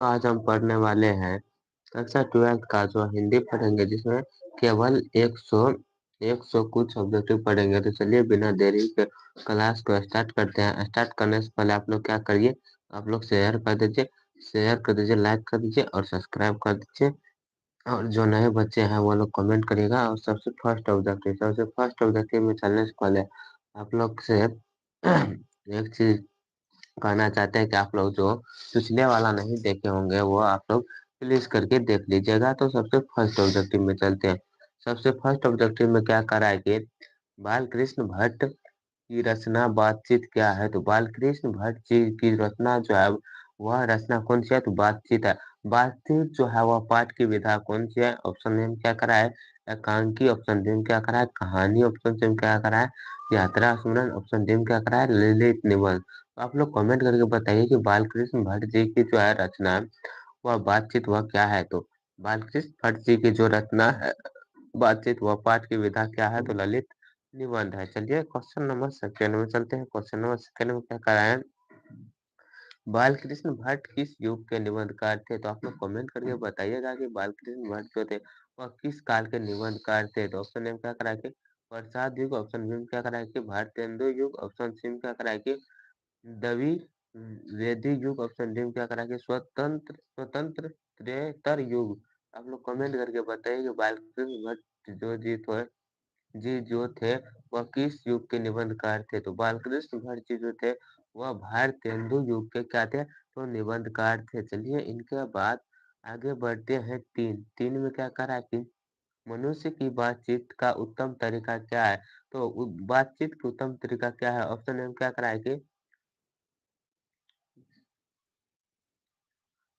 आज हम पढ़ने वाले हैं कक्षा 12 का जो हिंदी पढ़ेंगे, जिसमें केवल 100 कुछ ऑब्जेक्टिव पढ़ेंगे। तो चलिए बिना देरी के क्लास को स्टार्ट करते हैं। स्टार्ट करने से पहले आप लोग क्या करिए, आप लोग शेयर कर दीजिए, लाइक कर दीजिए और सब्सक्राइब कर दीजिए। और जो नए बच्चे हैं वो लोग कमेंट करिएगा। और सबसे फर्स्ट ऑब्जेक्टिव में चलने से पहले आप लोग से एक चीज कहना चाहते हैं कि आप लोग जो पिछले वाला नहीं देखे होंगे वो आप लोग प्लीज करके देख लीजिएगा। तो सबसे फर्स्ट ऑब्जेक्टिव में चलते हैं। सबसे फर्स्ट ऑब्जेक्टिव में क्या करा है कि बाल कृष्ण भट्ट की रचना बातचीत क्या है। तो बाल कृष्ण भट्ट जी की रचना जो है वह रचना कौन सी है, तो बातचीत है। बातचीत जो है वह पाठ की विधा कौन सी है। ऑप्शन में क्या करा है, एकांकी। ऑप्शन डी में क्या करा है, कहानी। ऑप्शन सी में क्या करा है, यात्रा स्मरण। ऑप्शन डी में क्या करा है, ललित निबंध। तो आप लोग कमेंट करके बताइए कि बालकृष्ण भट्ट जी की जो है रचना है वह बातचीत वह क्या है। तो बालकृष्ण भट्ट जी की जो रचना है बातचीत वह पाठ की विधा क्या है, तो ललित निबंध है। चलिए क्वेश्चन नंबर सेकेंड में चलते हैं। क्वेश्चन नंबर सेकेंड में क्या कराए, बालकृष्ण भट्ट किस युग के निबंधकार थे। तो आप लोग कमेंट करके बताइएगा कि बालकृष्ण भट्ट जो थे वह किस काल के निबंधकार थे। तो ऑप्शन ए में क्या कराए कि प्रसाद युग। ऑप्शन बी में क्या कराए कि भारतेंदु युग। ऑप्शन सी में क्या कराए कि दवी वेदी युग। ऑप्शन डी में क्या करा कि स्वतंत्र स्वतंत्र त्रेतर युग। आप लोग कमेंट करके बताइए कि बालकृष्ण भट्ट जो थे वह किस युग के निबंधकार थे। तो बालकृष्ण भट्ट जी जो थे वह भारतेंदु युग के क्या थे, तो निबंधकार थे। चलिए इनके बाद आगे बढ़ते हैं। तीन तीन में क्या करा कि मनुष्य की बातचीत का उत्तम तरीका क्या है। तो बातचीत का उत्तम तरीका क्या है। ऑप्शन ए में क्या करा है कि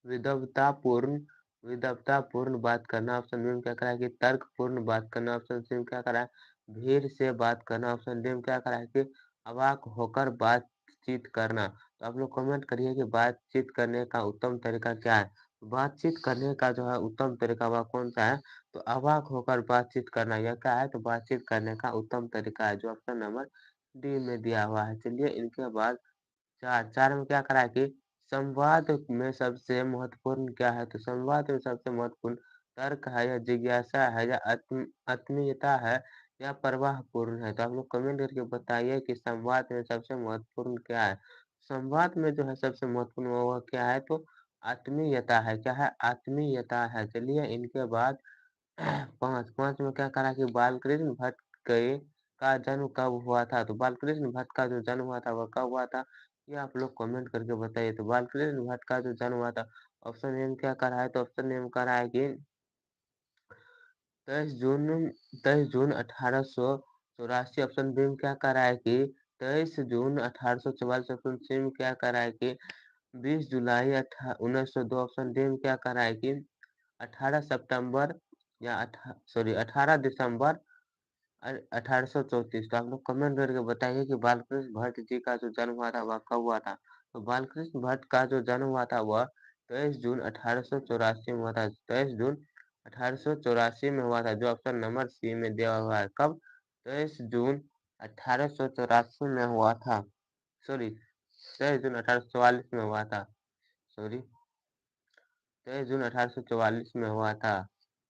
विद्वतापूर्ण विद्वतापूर्ण बात करना। ऑप्शन बी में क्या करा है कि तर्कपूर्ण बात करना। ऑप्शन सी में क्या करा है, भीड़ से बात करना। ऑप्शन डी में क्या करा है कि अवाक होकर बातचीत करना। तो आप लोग कमेंट करिए कि बातचीत करने का उत्तम तरीका क्या है। बातचीत करने का जो है उत्तम तरीका वह कौन सा है, तो अवाक होकर बातचीत करना। यह क्या है, तो बातचीत करने का उत्तम तरीका है, जो ऑप्शन नंबर डी में दिया हुआ है। चलिए इनके बाद चार चार में क्या करा है कि संवाद में सबसे महत्वपूर्ण क्या है। तो संवाद में सबसे महत्वपूर्ण तर्क है, या जिज्ञासा है, या आत्मीयता है, या प्रवाह पूर्ण है। तो आप लोग कमेंट करके बताइए कि संवाद में सबसे महत्वपूर्ण क्या है। संवाद में जो है सबसे महत्वपूर्ण वह क्या है, तो आत्मीयता है। क्या है, आत्मीयता है। चलिए इनके बाद पाँच पाँच में क्या करा कि बालकृष्ण भट्ट के का जन्म कब हुआ था। तो बालकृष्ण भट्ट का जो जन्म हुआ था वह कब हुआ था, ये आप लोग कमेंट करके बताइए। तो बालकृष्ण भट्ट का जो जन्म हुआ था, ऑप्शन ए में क्या करा है, तो ऑप्शन ए में करा है कि 23 जून 23 जून 1884। ऑप्शन बी में क्या करा है कि 23 जून 1844। ऑप्शन सी में क्या करा है कि 20 जुलाई 1902। ऑप्शन डी में क्या करा है कि 18 सितंबर, या 18 दिसंबर 1834। तो आप लोग कमेंट करके बताइए कि बालकृष्ण भट्ट जी का जो जन्म हुआ था वह कब हुआ था। तो बालकृष्ण भट्ट का जो जन्म हुआ था वह 23 जून 1884 में हुआ था। 23 जून 1884 में हुआ था, जो ऑप्शन नंबर सी में दिया हुआ है। कब, 23 जून 1884 में हुआ था। सॉरी, 23 जून 1844 में हुआ था। सॉरी, 23 जून 1844 में हुआ था।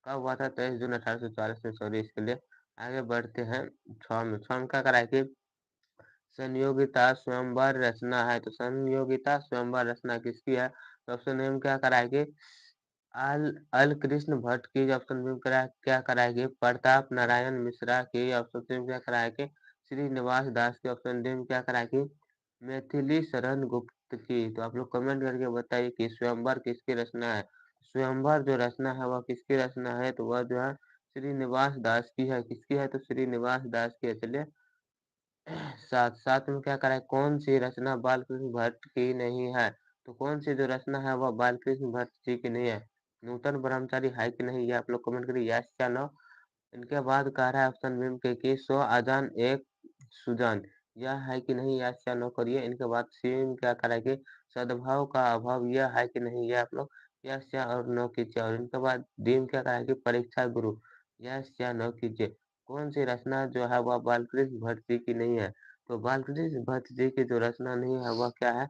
कब हुआ था, 23 जून 1844 में। सॉरी इसके लिए। आगे बढ़ते हैं। छः में क्या करा है कि संयोगिता स्वयंवर रचना है। तो संयोगिता स्वयंवर रचना किसकी है। तो ऑप्शन ए में क्या करा है कि अल अल कृष्ण भट्ट की। ऑप्शन बी में क्या करा है कि प्रताप नारायण मिश्रा की। ऑप्शन सी में क्या करा है कि श्रीनिवास दास की। ऑप्शन डी में क्या करा है कि मैथिली शरण गुप्त की। तो आप लोग कमेंट करके बताइए कि स्वयंवर किसकी रचना है। स्वयंवर जो रचना है वह किसकी रचना है, तो वह जो है श्रीनिवास दास की है। किसकी है, तो श्रीनिवास दास की है। चलिए साथ साथ में क्या करा है, कौन सी रचना बालकृष्ण भट्ट की नहीं है। तो कौन सी जो रचना है वह बालकृष्ण भट्ट जी की नहीं है। नूतन ब्रह्मचारी है कि नहीं, ये आप लोग कमेंट करिए यस या नो। इनके बाद कह रहा है ऑप्शन बी के कि सो आजान एक सुजान, यह है कि नहीं, यस या नो करिए। इनके बाद सी में क्या करा है कि सद्भाव का अभाव, यह है कि नहीं, ये आप लोग यस या और नो कीजिए। और इनके बाद डी में क्या करा है कि परीक्षा गुरु, यस या नो कीजिए। कौन सी रचना जो है वह बालकृष्ण भट्ट जी की नहीं है। तो बालकृष्ण भट्ट जी की जो रचना नहीं है वह क्या है,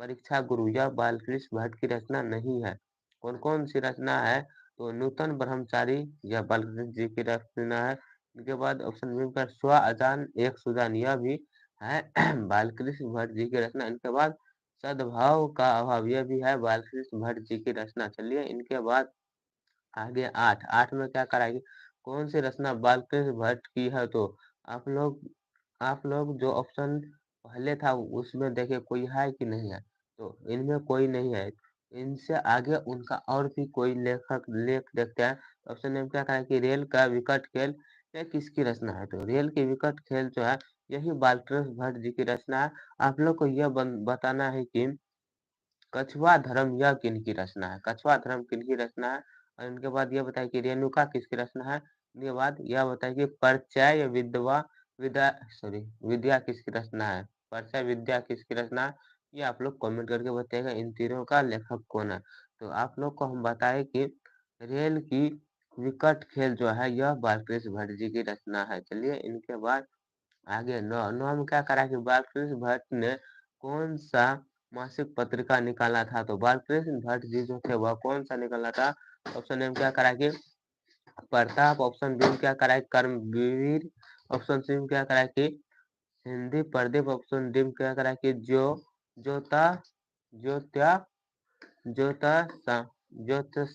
परीक्षा गुरु यह बालकृष्ण भट्ट की रचना नहीं है। कौन कौन सी रचना है? तो नूतन ब्रह्मचारी यह बालकृष्ण जी की रचना है। इसके बाद ऑप्शन बी का स्व अजान एक सुजान यह भी है बालकृष्ण भट्ट जी की रचना। इनके बाद सद्भाव का अभाव यह भी है बालकृष्ण भट्ट जी की रचना। चलिए इनके बाद आगे आठ में क्या कराएगी? कौन सी रचना बालकृष्ण भट्ट की है? तो आप लोग आप लोग जो ऑप्शन पहले था उसमें देखिए कोई है कि नहीं है? तो इनमें कोई नहीं है। इनसे आगे उनका और भी कोई लेख देखते हैं। ऑप्शन में क्या कहा है कि रेल का विकट खेल ये किसकी रचना है? तो रेल की विकट खेल जो है यही बालकृष्ण भट्ट जी की रचना है। आप लोग को यह बताना है कि कछुआ धर्म यह किनकी रचना है? कछुआ धर्म किनकी रचना है? और इनके बाद यह बताइए कि रेणुका किसकी रचना है? इनके बाद यह बताइए कि परिचय विद्या किसकी रचना है? परिचय विद्या किसकी रचना है? ये आप लोग कमेंट करके बताइएगा इन तीनों का लेखक कौन है। तो आप लोग को हम बताएं कि रेल की विकट खेल जो है यह बालकृष्ण भट्ट जी की रचना है। चलिए इनके बाद आगे नौ में क्या करा कि बालकृष्ण भट्ट ने कौन सा मासिक पत्रिका निकाला था? तो बालकृष्ण भट्ट जी जो थे वह कौन सा निकाला था? ऑप्शन ए में क्या करा कि प्रताप, ऑप्शन बी में क्या करा कि कर्मवीर, ऑप्शन सी में क्या करा कि हिंदी प्रदीप, ऑप्शन डी में क्या करा कि जोता ज्योत्या ज्योता ज्योतिष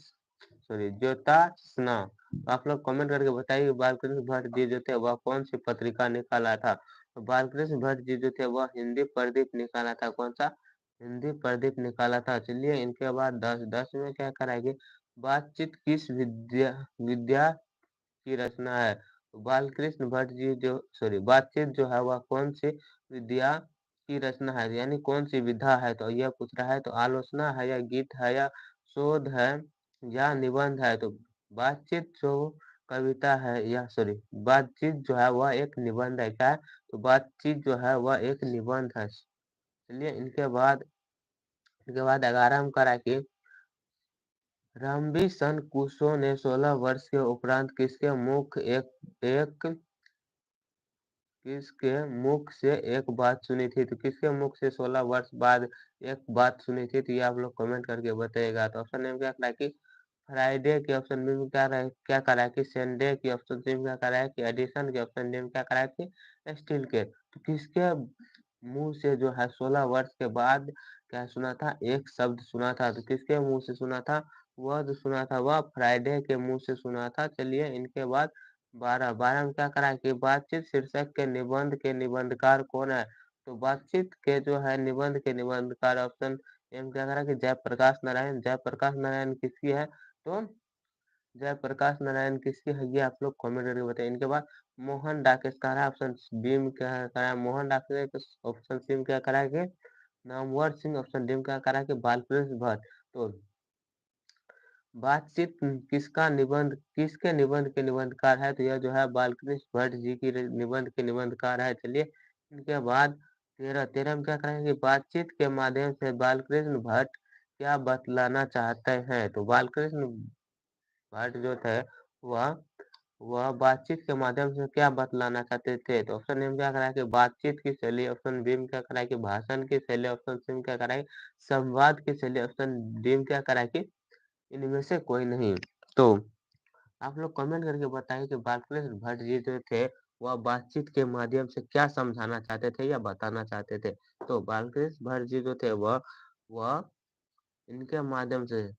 ज्योत्स्ना। तो आप लोग कमेंट करके बताइए बालकृष्ण भट्ट जी जो थे वह कौन सी पत्रिका निकाला था? तो बालकृष्ण भट्ट जी जो थे वह हिंदी प्रदीप निकाला था। कौन सा? हिंदी प्रदीप निकाला था। चलिए इनके बाद 10 में क्या कराएंगे? बातचीत किस विद्या विद्या की रचना है? तो बालकृष्ण भट्ट जी जो बातचीत जो है वह कौन सी विद्या की रचना है? यानी कौन सी विधा है? तो यह पूछ रहा है। तो आलोचना है या गीत है या शोध है या निबंध है? तो बातचीत जो कविता है या बातचीत जो है वह एक निबंध है। क्या है? तो बातचीत जो है वह एक निबंध है। चलिए इनके बाद 11 में करा कि रंबी कुशो ने 16 वर्ष के उपरांत किसके मुख से एक बात सुनी थी? तो किसके मुख से 16 वर्ष बाद एक बात सुनी थी? तो ये आप लोग कमेंट करके बताइएगा। तो ऑप्शन में क्या करा कि फ्राइडे के, ऑप्शन बी में क्या करा कि संडे की, ऑप्शन सी में क्या करा है कि एडिशन के, ऑप्शन डी में क्या करा है कि स्टील के। तो किसके मुंह से जो है 16 वर्ष के बाद क्या सुना था? एक शब्द सुना था। तो किसके मुंह से सुना था? वह जो सुना था वह फ्राइडे के मुंह से सुना था। चलिए इनके बाद 12 में क्या करा है कि बातचीत शीर्षक के निबंधकार कौन है? तो बातचीत के जो है निबंध के निबंधकार ऑप्शन एम क्या करा कि जयप्रकाश नारायण किसकी है? तो जयप्रकाश नारायण किसकी है? ये आप लोग कमेंट करके बताइए। इनके बाद मोहन डाकेश करा है, ऑप्शन बी में क्या करा है? मोहन डाकेश, ऑप्शन सी में क्या करा है कि नामवर सिंह, ऑप्शन डी में क्या करा है कि बालकृष्ण भट्ट। तो बातचीत किसके निबंध के निबंधकार है? तो यह जो है बालकृष्ण भट्ट जी की निबंध के निबंधकार है। चलिए इनके बाद 13 में क्या करेंगे? बातचीत के माध्यम से बालकृष्ण भट्ट क्या बतलाना चाहते हैं? तो बालकृष्ण भट्ट जो थे वह वह बातचीत के माध्यम से क्या बतलाना चाहते थे? तो ऑप्शन ए में क्या करा कि बातचीत की शैली, ऑप्शन बी में क्या करा कि भाषण की शैली, ऑप्शन सी में क्या करा कि संवाद की शैली, ऑप्शन डी में क्या करा कि इनमें से कोई नहीं। तो आप लोग कमेंट करके बताइए कि बालकृष्ण भट्ट जी जो थे वह बातचीत के माध्यम से क्या समझाना चाहते थे या बताना चाहते थे? तो बालकृष्ण भट्ट जी जो थे वह इनके माध्यम से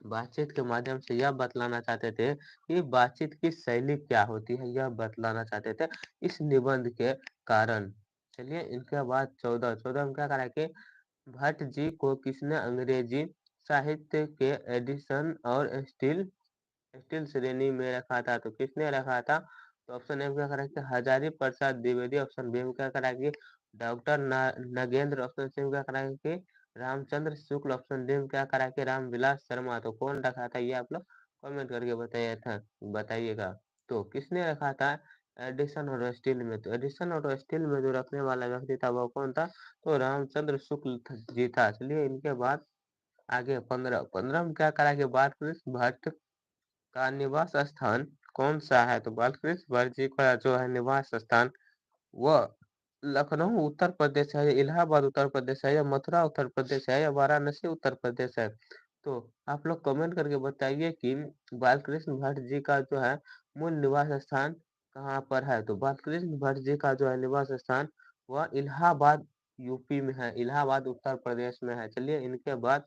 बातचीत के माध्यम से यह बतलाना चाहते थे कि बातचीत की शैली क्या होती है, यह बतलाना चाहते थे इस निबंध के कारण। चलिए इनके बाद 14 में क्या करा कि भट्ट जी को किसने अंग्रेजी साहित्य के एडिशन और स्टील श्रेणी में रखा था? तो किसने रखा था? तो ऑप्शन ए में क्या करा कि हजारी प्रसाद द्विवेदी, ऑप्शन बी में क्या करा कि डॉक्टर नगेंद्र, ऑप्शन सी में क्या करा कि रामचंद्र शुक्ल, ऑप्शन डी में क्या करा कि रामविलास शर्मा। तो कौन रखा था? ये आप लोग कमेंट करके बताइएगा। तो किसने रखा था एडिशन और स्टील में? तो एडिशन और स्टील में जो रखने वाला व्यक्ति था वो कौन था? तो रामचंद्र शुक्ल जी था। चलिए इनके बाद आगे 15 में क्या करा कि बालकृष्ण भट्ट का निवास स्थान कौन सा है? तो बालकृष्ण भट्ट जी का जो है निवास स्थान वह लखनऊ उत्तर प्रदेश है, या इलाहाबाद उत्तर प्रदेश है, या मथुरा उत्तर प्रदेश है, या वाराणसी उत्तर प्रदेश है? तो आप लोग कमेंट करके बताइए कि बालकृष्ण भट्ट जी का जो है मूल निवास स्थान कहाँ पर है? तो बालकृष्ण भट्ट जी का जो है निवास स्थान वह इलाहाबाद यूपी में है, इलाहाबाद उत्तर प्रदेश में है। चलिए इनके बाद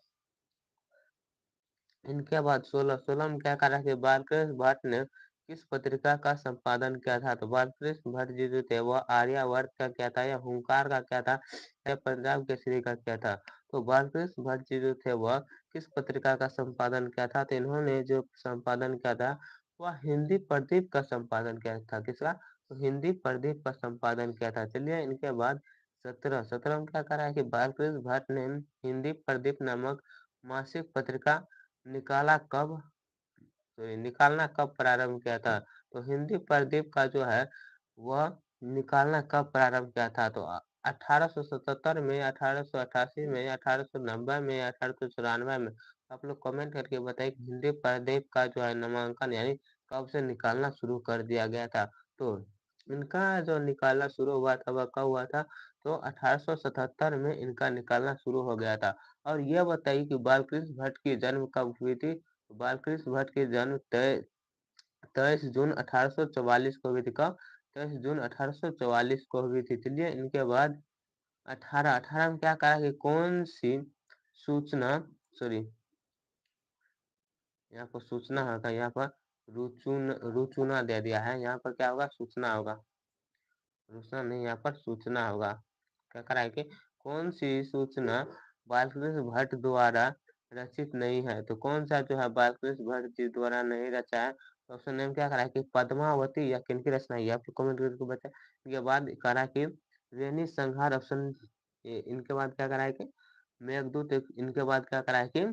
16 में क्या करा कि बालकृष्ण भट्ट ने किस पत्रिका का संपादन किया था? तो बालकृष्ण भट्ट जी जो थे वह आर्यावर्त का क्या था, या हुंकार का क्या था, या पंजाब केसरी का क्या था? तो बालकृष्ण भट्ट जी जो थे वह किस पत्रिका का संपादन किया था? तो इन्होंने जो संपादन किया था वह हिंदी प्रदीप का संपादन किया था। किसका? तो हिंदी प्रदीप का संपादन किया था। चलिए इनके बाद 17 में क्या करा है कि बालकृष्ण भट्ट ने हिंदी प्रदीप नामक मासिक पत्रिका निकाला कब निकालना कब प्रारंभ किया था? तो हिंदी प्रदीप का जो है वह निकालना कब प्रारंभ किया था? तो 1877 में, 1888 में, 1890 में, 1894 में? आप लोग कमेंट करके बताइए कि हिंदी प्रदीप का जो है नामांकन यानी कब से निकालना शुरू कर दिया गया था? तो इनका जो निकालना शुरू हुआ था वह कब हुआ था? तो 1877 में इनका निकालना शुरू हो गया था। और यह बताइए कि बालकृष्ण भट्ट की जन्म कब हुई थी? बालकृष्ण भट्ट की जन्म 23 जून 1844 को हुई थी। कब? 23 जून 1844 को हुई थी। चलिए इनके बाद 18 में क्या कहा कि कौन सी सूचना, सॉरी यहाँ पर सूचना होगा, यहाँ पर रुचुना दे दिया है, यहाँ पर क्या होगा? सूचना होगा, सूचना नहीं, यहाँ पर सूचना होगा। क्या करा है कि कौन सी सूचना बालकृष्ण भट्ट द्वारा रचित नहीं है? तो कौन सा जो है बालकृष्ण भट्ट जी द्वारा नहीं रचा है? तो ऑप्शन नेम क्या करा है कि पद्मावती, या किनकी रचना है? ये आप कमेंट करके बताएं। इसके बाद करा कि रेनी संहार, ऑप्शन इनके बाद क्या करा है कि मेघदूत, इनके बाद क्या करा है कि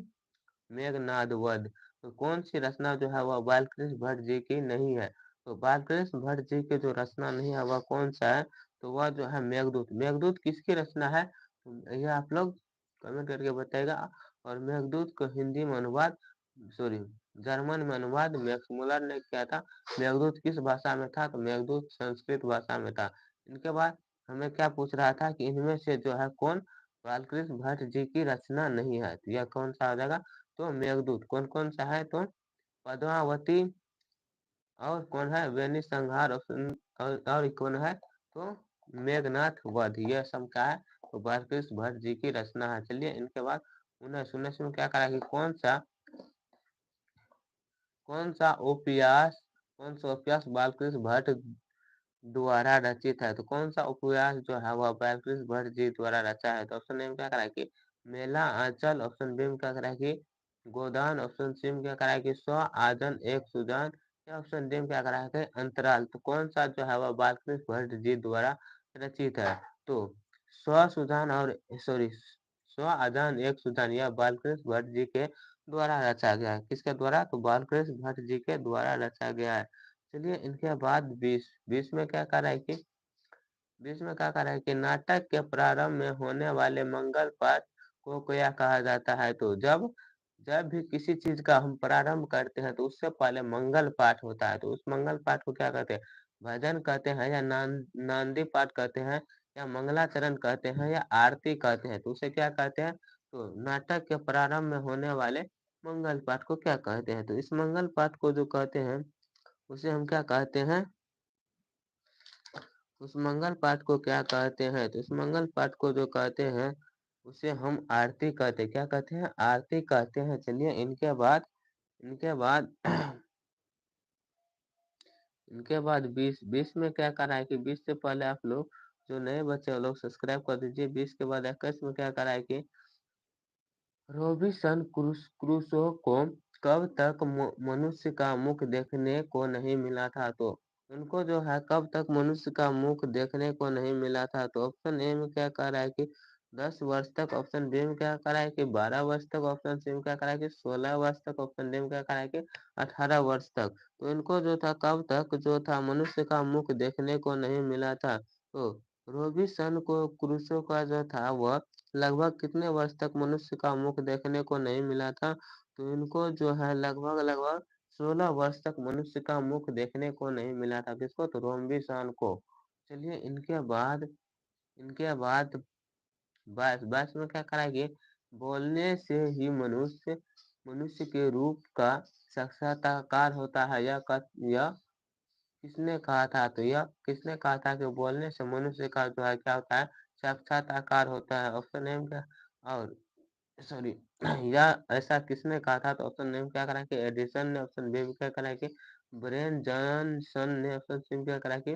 मेघनाद वध। तो कौन सी रचना जो है वह बालकृष्ण भट्ट जी की नहीं है? तो बालकृष्ण भट्ट जी की जो रचना नहीं है वह कौन सा है? तो वह जो है मेघदूत। मेघदूत किसकी रचना है? तो यह आप लोग कमेंट करके बताएगा। और मेघदूत को हिंदी में अनुवाद, सॉरी जर्मन में अनुवाद मैक्स मुलर ने किया था। मेघदूत किस भाषा में था? तो मेघदूत संस्कृत भाषा में था। इनके बाद हमें क्या पूछ रहा था कि इनमें से जो है कौन बालकृष्ण भट्ट जी की रचना नहीं है? तो यह कौन सा हो जाएगा? तो मेघदूत। कौन कौन सा है? तो पद्मावती, और कौन है? वेनी संहार, और कौन है? तो मेघनाथ वध। यह सब क्या है? तो बालकृष्ण भट्ट जी की रचना है। चलिए इनके बाद 19 में क्या करा कि कौन सा उपन्यास बालकृष्ण भट्ट द्वारा रचित है? तो कौन सा उपन्यास जो है वह बालकृष्ण भट्ट जी द्वारा रचा है? तो ऑप्शन ए में क्या करा है कि मेला आंचल, ऑप्शन बी में क्या करा है कि गोदान, ऑप्शन सी में क्या करा है कि स्व आजन एक सुजान, या ऑप्शन डी में क्या करा है कि अंतराल? तो कौन सा जो है वह बालकृष्ण भट्ट जी द्वारा रचित है? तो स्व सुजान और सॉरी स्व आजान एक सुजान यह बालकृष्ण भट्ट जी के द्वारा रचा गया है। किसके द्वारा? तो बालकृष्ण भट्ट जी के द्वारा रचा गया है। चलिए इनके बाद 20 में क्या करा है कि 20 में क्या करा है कि नाटक के प्रारंभ में होने वाले मंगल पाठ को क्या कहा जाता है? तो जब जब भी किसी चीज का हम प्रारंभ करते हैं तो उससे पहले मंगल पाठ होता है। तो उस मंगल पाठ को क्या कहते हैं? भजन कहते हैं, या नांदी पाठ कहते हैं, या मंगलाचरण कहते हैं, या आरती कहते हैं? तो उसे क्या कहते हैं? तो नाटक के प्रारंभ में होने वाले मंगल पाठ को क्या कहते हैं? तो इस मंगल पाठ को जो कहते हैं उसे हम क्या कहते हैं? उस मंगल पाठ को क्या कहते हैं? तो इस मंगल पाठ को जो कहते हैं उसे हम आरती कहते हैं। क्या कहते हैं? आरती कहते हैं। चलिए इनके बाद इनके बाद 20 में क्या करा है कि 20 से पहले आप लोग जो नए बच्चे हैं, वो लोग सब्सक्राइब कर दीजिए। 20 के बाद 21 में क्या करा है कि रोबिन्सन क्रूसो को कब तक मनुष्य का मुख देखने को नहीं मिला था? तो उनको जो है कब तक मनुष्य का मुख देखने को नहीं मिला था? तो ऑप्शन ए में क्या कह रहा है कि 10 वर्ष तक, ऑप्शन बी में क्या कह रहा है कि 12 वर्ष तक, ऑप्शन सी में क्या कह रहा है कि 16 वर्ष तक, ऑप्शन डी में क्या कह रहा है कि 18 वर्ष तक। तो इनको जो था कब तक जो था मनुष्य का मुख देखने को नहीं मिला था? तो रोबिन्सन को क्रूसो का जो था वह लगभग कितने वर्ष तक मनुष्य का मुख देखने को नहीं मिला था? तो इनको जो है लगभग लगभग 16 वर्ष तक मनुष्य का मुख देखने को नहीं मिला था। किसको? तो रोबिन्सन को। चलिए इनके बाद इनके बाद 22 में क्या करा कि बोलने से ही मनुष्य मनुष्य के रूप का साक्षात्कार होता है। यह किसने कहा था? तो यह किसने कहा था कि बोलने से मनुष्य का जो है क्या होता है? साक्षात्कार होता है। ऑप्शन नेम क्या? और सॉरी यह ऐसा किसने कहा था? तो ऑप्शन नेम क्या करा कि एडिसन ने, ऑप्शन बी में क्या करा कि ब्रेन जॉनसन ने, ऑप्शन सी में क्या करा कि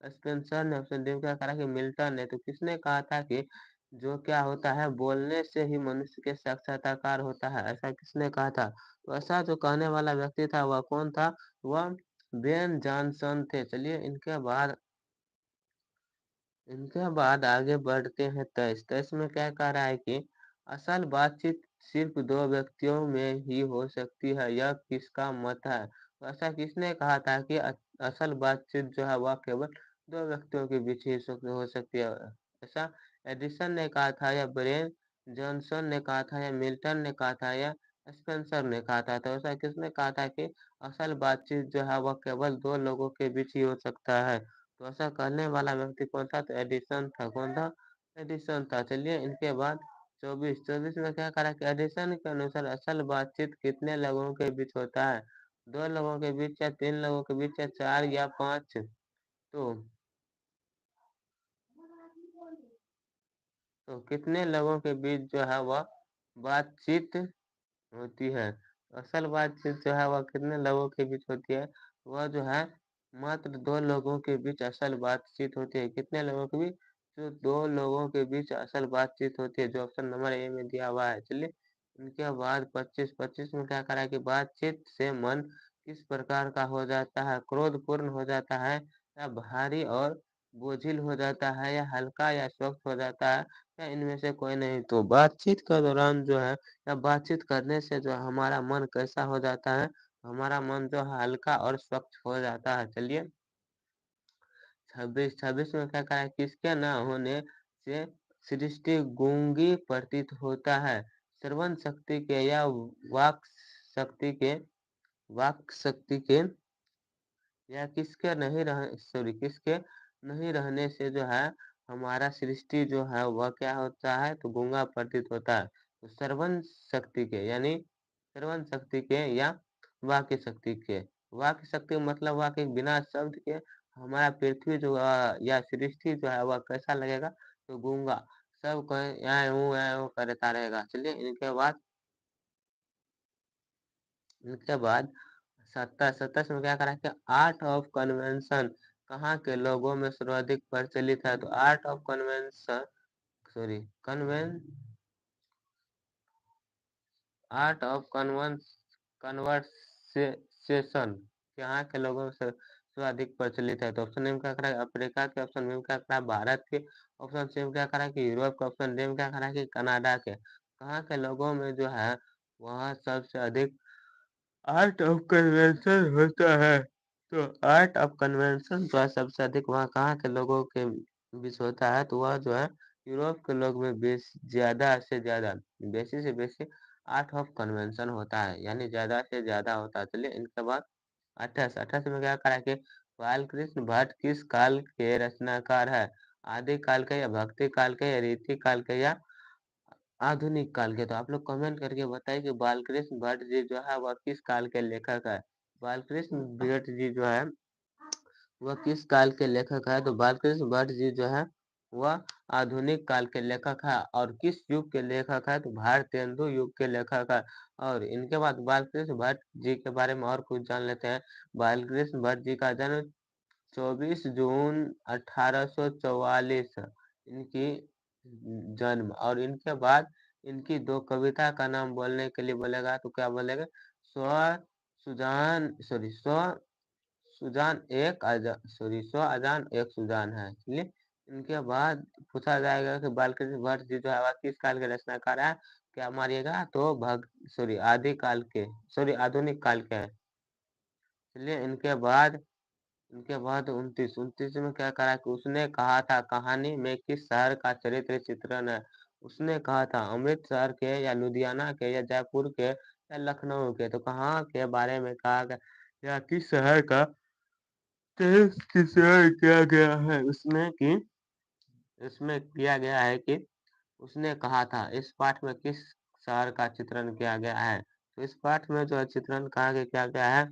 स्पेंसर ने, ऑप्शन डी में क्या करा कि मिल्टन ने। तो किसने कहा था कि जो क्या होता है, बोलने से ही मनुष्य के साक्षात्कार होता है, ऐसा किसने कहा था? तो ऐसा जो कहने वाला व्यक्ति था वह कौन था? वह बेन जॉनसन थे। चलिए इनके बाद आगे बढ़ते हैं। 23 में क्या कह रहा है कि असल बातचीत सिर्फ दो व्यक्तियों में ही हो सकती है, यह किसका मत है? तो ऐसा किसने कहा था कि असल बातचीत जो है वह केवल दो व्यक्तियों के बीच ही हो सकती है? ऐसा एडिसन ने कहा था, या ब्रेन जॉनसन ने कहा था, या मिल्टन ने कहा था, या स्पेंसर ने कहा था? तो ऐसा किसने कहा था कि असल बातचीत जो है वह केवल दो लोगों के बीच ही हो सकता है? तो ऐसा कहने वाला व्यक्ति कौन था? तो एडिसन था। कौन था? एडिसन था। चलिए इनके बाद 24 में क्या करा कि एडिसन के अनुसार असल बातचीत कितने लोगों के बीच होता है? दो लोगों के बीच, या तीन लोगों के बीच, या चार, या पांच? तो कितने लोगों के बीच जो है वह बातचीत होती है? असल बातचीत जो है वह कितने लोगों के बीच होती है? वह जो है मात्र दो लोगों के बीच असल बातचीत होती है। कितने लोगों के बीच? जो दो लोगों के बीच असल बातचीत होती है, जो ऑप्शन नंबर ए में दिया हुआ है। चलिए इनके बाद 25 में क्या करा है कि बातचीत से मन किस प्रकार का हो जाता है? क्रोधपूर्ण हो जाता है, या भारी और बोझिल हो जाता है, या हल्का या स्वच्छ हो जाता है, या इनमें से कोई नहीं? तो बातचीत के दौरान जो है, या बातचीत करने से जो हमारा मन कैसा हो जाता है? हमारा मन जो है हल्का और स्वच्छ हो जाता है। चलिए 26 में क्या कहा है? किसके न होने से सृष्टि गूंगी प्रतीत होता है? श्रवण शक्ति के, या शक्ति के वाक शक्ति के, या किसके नहीं रहने से जो है हमारा सृष्टि जो है वह क्या होता है? तो गूंगा प्रतीत होता है। तो श्रवण शक्ति के, यानी श्रवण शक्ति के, या वाक्य शक्ति के? वाक्य शक्ति मतलब वाक्य बिना शब्द के हमारा पृथ्वी जो या सृष्टि जो है वह कैसा लगेगा? तो गूंगा, सब कहें ऐ ऊ करता रहेगा। चलिए इनके बाद 27 में क्या करा कि आर्ट ऑफ कन्वेंशन कहाँ के लोगों में सर्वाधिक प्रचलित है? तो आर्ट ऑफ कन्वेंशन, सॉरी कन्वें आर्ट ऑफ कन्वर्सेशन यहाँ के लोगों में सर्वाधिक प्रचलित है। तो ऑप्शन ए में क्या करा है? अफ्रीका के, ऑप्शन बी में क्या करा है? भारत के, ऑप्शन सी में क्या करा है कि यूरोप के, ऑप्शन डी में क्या करा है कि कनाडा के? कहाँ के लोगों में जो है वहाँ सबसे अधिक आर्ट ऑफ कन्वेंशन होता है? तो आर्ट ऑफ कन्वेंशन जो है सबसे अधिक वहाँ कहाँ के लोगों के बीच होता है? तो वह जो है यूरोप के लोग में ज्यादा से ज्यादा, बेसी से बेसी आर्ट ऑफ कन्वेंशन होता है, यानी ज्यादा से ज्यादा होता है। चलिए इनके बाद 28 में क्या करा कि बालकृष्ण भट्ट किस काल के रचनाकार है? आदि काल के, या भक्ति काल के, या रीति काल के, या आधुनिक काल के? तो आप लोग कमेंट करके बताइए कि बालकृष्ण भट्ट जी जो है वह किस काल के लेखक है? बालकृष्ण भट्ट जी जो है वह किस काल के लेखक है? तो बालकृष्ण भट्ट जी जो है वह आधुनिक काल के लेखक है। और किस युग के लेखक है? तो भारतेंदु युग के लेखक है। और इनके बाद बालकृष्ण भट्ट जी के बारे में और कुछ जान लेते हैं। बालकृष्ण भट्ट जी का जन्म 24 जून 1844 इनकी जन्म। और इनके बाद इनकी दो कविता का नाम बोलने के लिए बोलेगा तो क्या बोलेगा? स्व सुजान, सॉरी स्व सुजान एक अजा सॉरी स्व अजान एक सुजान है। चलिए इनके बाद पूछा जाएगा कि बालकृष्ण भट्ट जी जो है वह किस काल के रचनाकार है? क्या मारिएगा? तो आदि काल के, आधुनिक काल के है। चलिए इनके बाद 29 में क्या करा कि उसने कहा था कहानी में किस शहर का चरित्र चित्रण है? उसने कहा था अमृतसर के, या लुधियाना के, या जयपुर के, या लखनऊ के? तो कहाँ के बारे में कहा गया, या किस शहर का चरित्र चित्रण किया गया है उसमें? कि इसमें दिया गया है कि उसने कहा था। इस पाठ में किस शहर का चित्रण किया गया है? तो इस पाठ में जो है चित्रण कहाँ के किया गया है?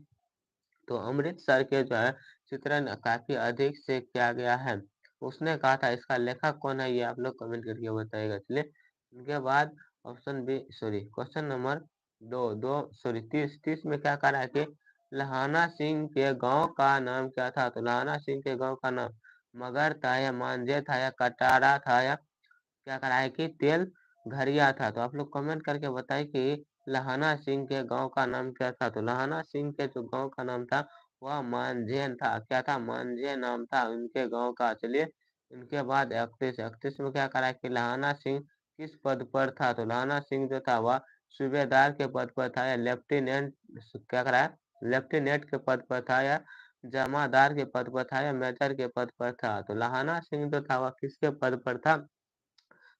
तो अमृतसर के जो है चित्रण काफी अधिक से किया गया है। उसने कहा था, इसका लेखक कौन है ये आप लोग कमेंट करके बताइएगा। चलिए इनके बाद option B sorry question number दो सॉरी 30 में क्या कह रहा है कि लहाना सिंह के गांव का नाम क्या था? तो लहाना सिंह के गांव का नाम मगर था या मांझे था या कटारा था या क्या करा है कि तेल घरिया था। तो आप लोग कमेंट करके बताइए कि लहाना सिंह के गांव का नाम क्या था? तो लहाना सिंह के जो गांव का नाम था वह मांझेन था। क्या था? मांझे नाम था उनके गांव का। चलिए इनके बाद 31 में क्या करा है कि लहाना सिंह किस पद पर था? तो लहाना सिंह जो था वह सूबेदार के पद पर था या लेफ्टिनेंट क्या करा है लेफ्टिनेंट के पद पर था या जमादार के पद पर था या मेजर के पद पर था? तो लहाना सिंह जो था वह किसके पद पर था?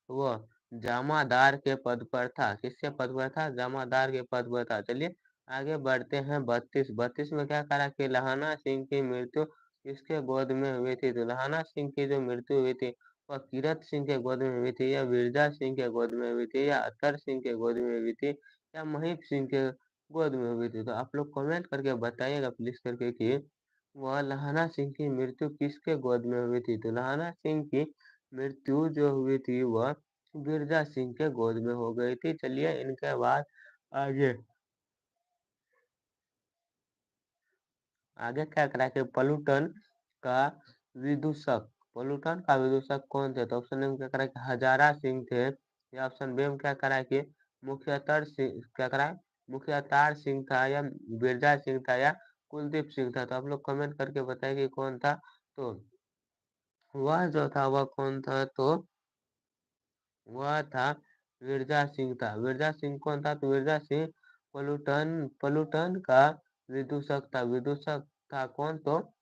वह जमादार के पद पर था। किसके पद पर था? जमादार के पद पर था। चलिए आगे बढ़ते हैं 32 में क्या करा कि लहाना सिंह की मृत्यु किसके गोद में हुई थी? तो लहाना सिंह की जो मृत्यु हुई थी वह कीरत सिंह के गोद में हुई थी या बिरजा सिंह के गोद में हुई थी या अतर सिंह के गोद में हुई थी या महीप सिंह के गोद में हुई थी? तो आप लोग कमेंट करके बताइएगा प्लीज करके कि वह लहाना सिंह की मृत्यु किसके गोद में हुई थी? तो लहाना सिंह की मृत्यु जो हुई थी वह गिरजा सिंह के गोद में हो गई थी। चलिए इनके बाद आगे आगे क्या करा कि का विदूषक पलूटन का विदूषक कौन थे? तो ऑप्शन ए में क्या करा कि हजारा सिंह थे या ऑप्शन बी में क्या करा कि मुखियातर सिंह क्या करा मुखियातार सिंह था या बिरजा सिंह था या कुलदीप सिंह था? तो आप लोग कमेंट करके बताइए कि कौन था। तो वह जो था वह कौन था? तो वह था मिर्जा सिंह था। मिर्जा सिंह कौन था? तो मिर्जा सिंह पलूटन का विदूषक था। विदूषक था कौन? तो